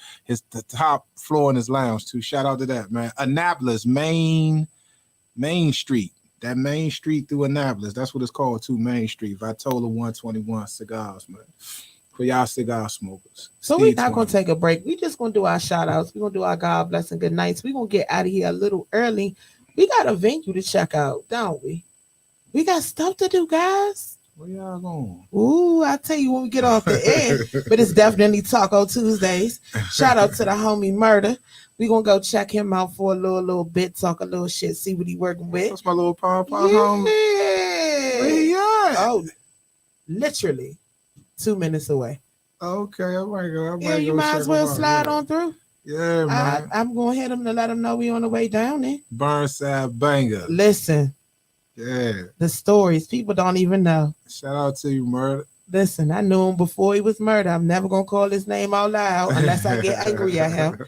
top floor in his lounge too. Shout out to that, man. Annapolis, Main Street. That Main Street through Annapolis. That's what it's called too, Main Street. Vitola 121 Cigars, man. For y'all cigar smokers. So we're not going to take a break. We just going to do our shout outs. We're going to do our God bless and good nights. We're going to get out of here a little early. We got a venue to check out, don't we? We got stuff to do, guys. Where y'all going? Ooh, I'll tell you when we get off the air. But it's definitely Taco Tuesdays. Shout out to the homie Murder. We're going to go check him out for a little bit, talk a little shit, see what he working with. That's my little homie. Where he at? Oh, literally 2 minutes away. Okay, I might go. You might as well slide on through. Yeah, man. I'm going to hit him to let him know we on the way down there. Burnside Banger. Listen. Yeah. The stories people don't even know. Shout out to you, Murder. Listen, I knew him before he was Murder. I'm never going to call his name out loud unless I get angry at him.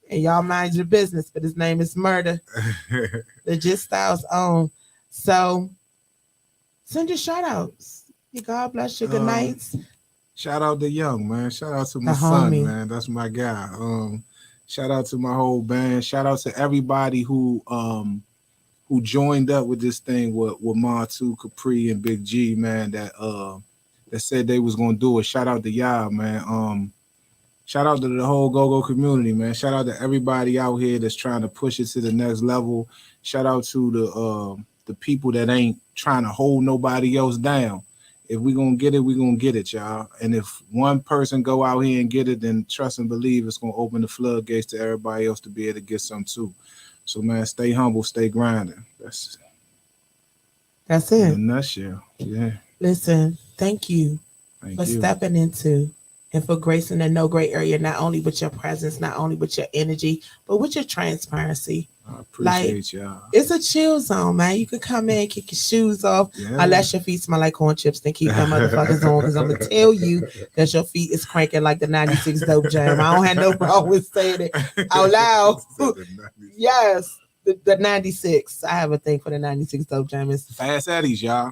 And y'all mind your business, but his name is Murder. Legit Styles own. So send your shout outs. God bless you. Good nights. Shout out to Young, man. Shout out to my son, man. That's my guy. Shout out to my whole band. Shout out to everybody who joined up with this thing with Montu, Kapri, and Big G, man, that said they was gonna do it. Shout out to y'all, man. Shout out to the whole go-go community, man. Shout out to everybody out here that's trying to push it to the next level. Shout out to the people that ain't trying to hold nobody else down. If we're going to get it, we're going to get it, y'all. And if one person go out here and get it, then trust and believe it's going to open the floodgates to everybody else to be able to get some too. So, man, stay humble, stay grinding. That's it. In a nutshell. Yeah. Listen, thank you for stepping into and for gracing the No Gray Area, not only with your presence, not only with your energy, but with your transparency. I appreciate y'all. It's a chill zone, man. You can come in, kick your shoes off, unless your feet smell like corn chips, then keep them motherfuckers on, because I'm going to tell you that your feet is cranking like the 96 Dope Jam. I don't have no problem with saying it out loud. Yes. The 96. I have a thing for the 96 Dope Jam. Fast Eddies, y'all.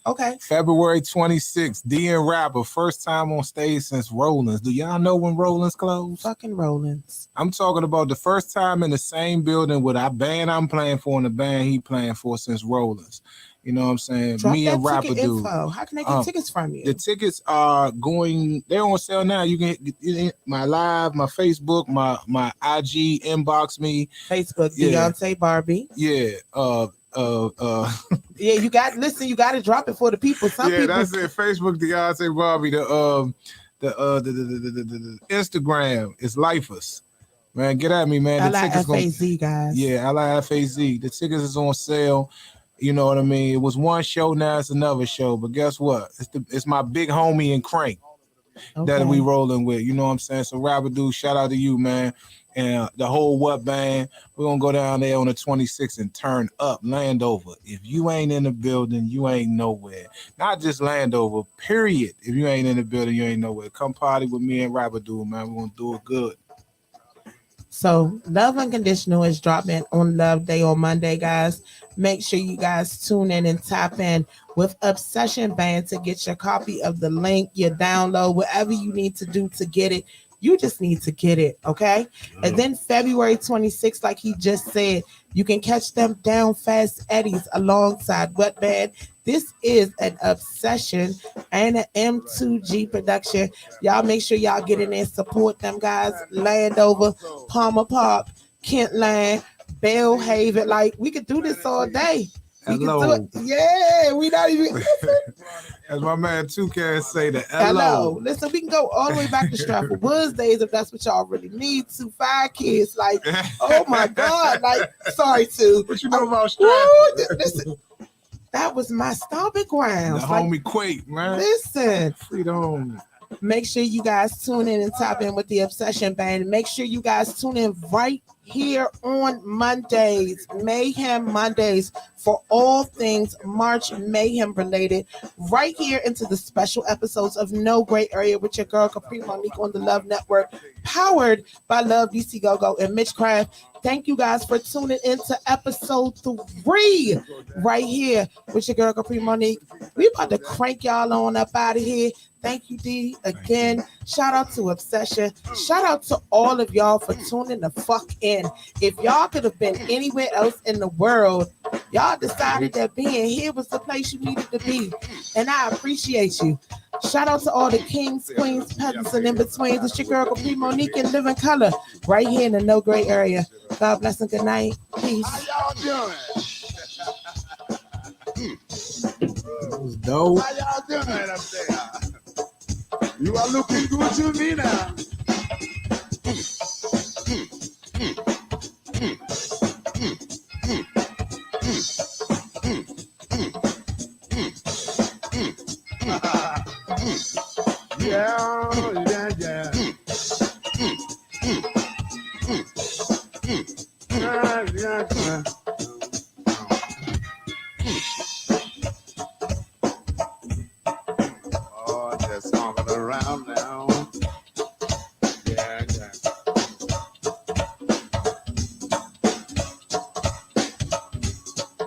Okay. February 26th, D and Rapper, first time on stage since Rollins. Do y'all know when Rollins closed? Fucking Rollins. I'm talking about the first time in the same building with our band I'm playing for and the band he playing for since Rollins. You know what I'm saying? Drop Me and Rapper Dude. Info. How can they get tickets from you? The tickets are they're on sale now. You can get my live, my Facebook, my IG, inbox me. Facebook, Diante Barbee. Yeah. Yeah, you got to drop it for the people. That's it. Facebook, Diante Barbee. The Instagram is LiFAZ. Man, get at me, man. The LiFAZ, guys. Yeah, LiFAZ. The tickets is on sale. You know what I mean? It was one show, now it's another show. But guess what? It's my big homie and Crank that we rolling with. You know what I'm saying? So Rapper Dude, shout out to you, man. And the whole What Band. We're going to go down there on the 26th and turn up Landover. If you ain't in the building, you ain't nowhere. Not just Landover, period. If you ain't in the building, you ain't nowhere. Come party with me and Rapper Dude, man. We're going to do it good. So Love Unconditional is dropping on Love Day on Monday, guys. Make sure you guys tune in and tap in with Obsession Band to get your copy of the link, your download, whatever you need to do to get it. You just need to get it, okay? And then February 26th, like he just said, you can catch them down Fast Eddies alongside What Band. This is an Obsession and an M2G production. Y'all make sure y'all get in there and support them guys. Landover, Palmer Park, Kentland, Bellhaven. Like, we could do this all day. We can do it. Yeah, we not even. As my man Toucan say, the hello. Listen, we can go all the way back to Stratford Woods days if that's what y'all really need. 2-5 kids, like, oh my God, like, sorry, Two. What you know about Stratford? Listen, that was my stomping grounds. The homie Quake, man. Listen, freedom. Make sure you guys tune in and tap in with the Obsession Band. Make sure you guys tune in right here on Mondays, Mayhem Mondays, for all things March Mayhem related, right here into the special episodes of No Gray Area with your girl Kapri Monique on the Love Network, powered by Love DC Go-Go and Mitch Craft. Thank you guys for tuning into episode 3 right here with your girl Kapri Monique. We about to crank y'all on up out of here. Thank you, D. Again, shout out to Obsession. Shout out to all of y'all for tuning the fuck in. If y'all could have been anywhere else in the world, y'all decided that being here was the place you needed to be. And I appreciate you. Shout out to all the kings, queens, peasants, and in-betweens. It's your girl, Kapri Monique, in living color, right here in the No Gray Area. God bless and good night. Peace. How y'all doing? That was dope. How y'all doing up there? You are looking good to me now. Oh, just stomping around now. Yeah.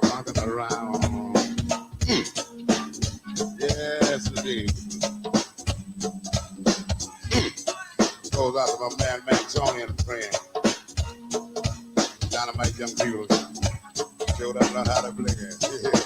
Stomping around. Yes, indeed. Goes out to my man Tony and a friend. Dynamite young people showed up, learned how to play it.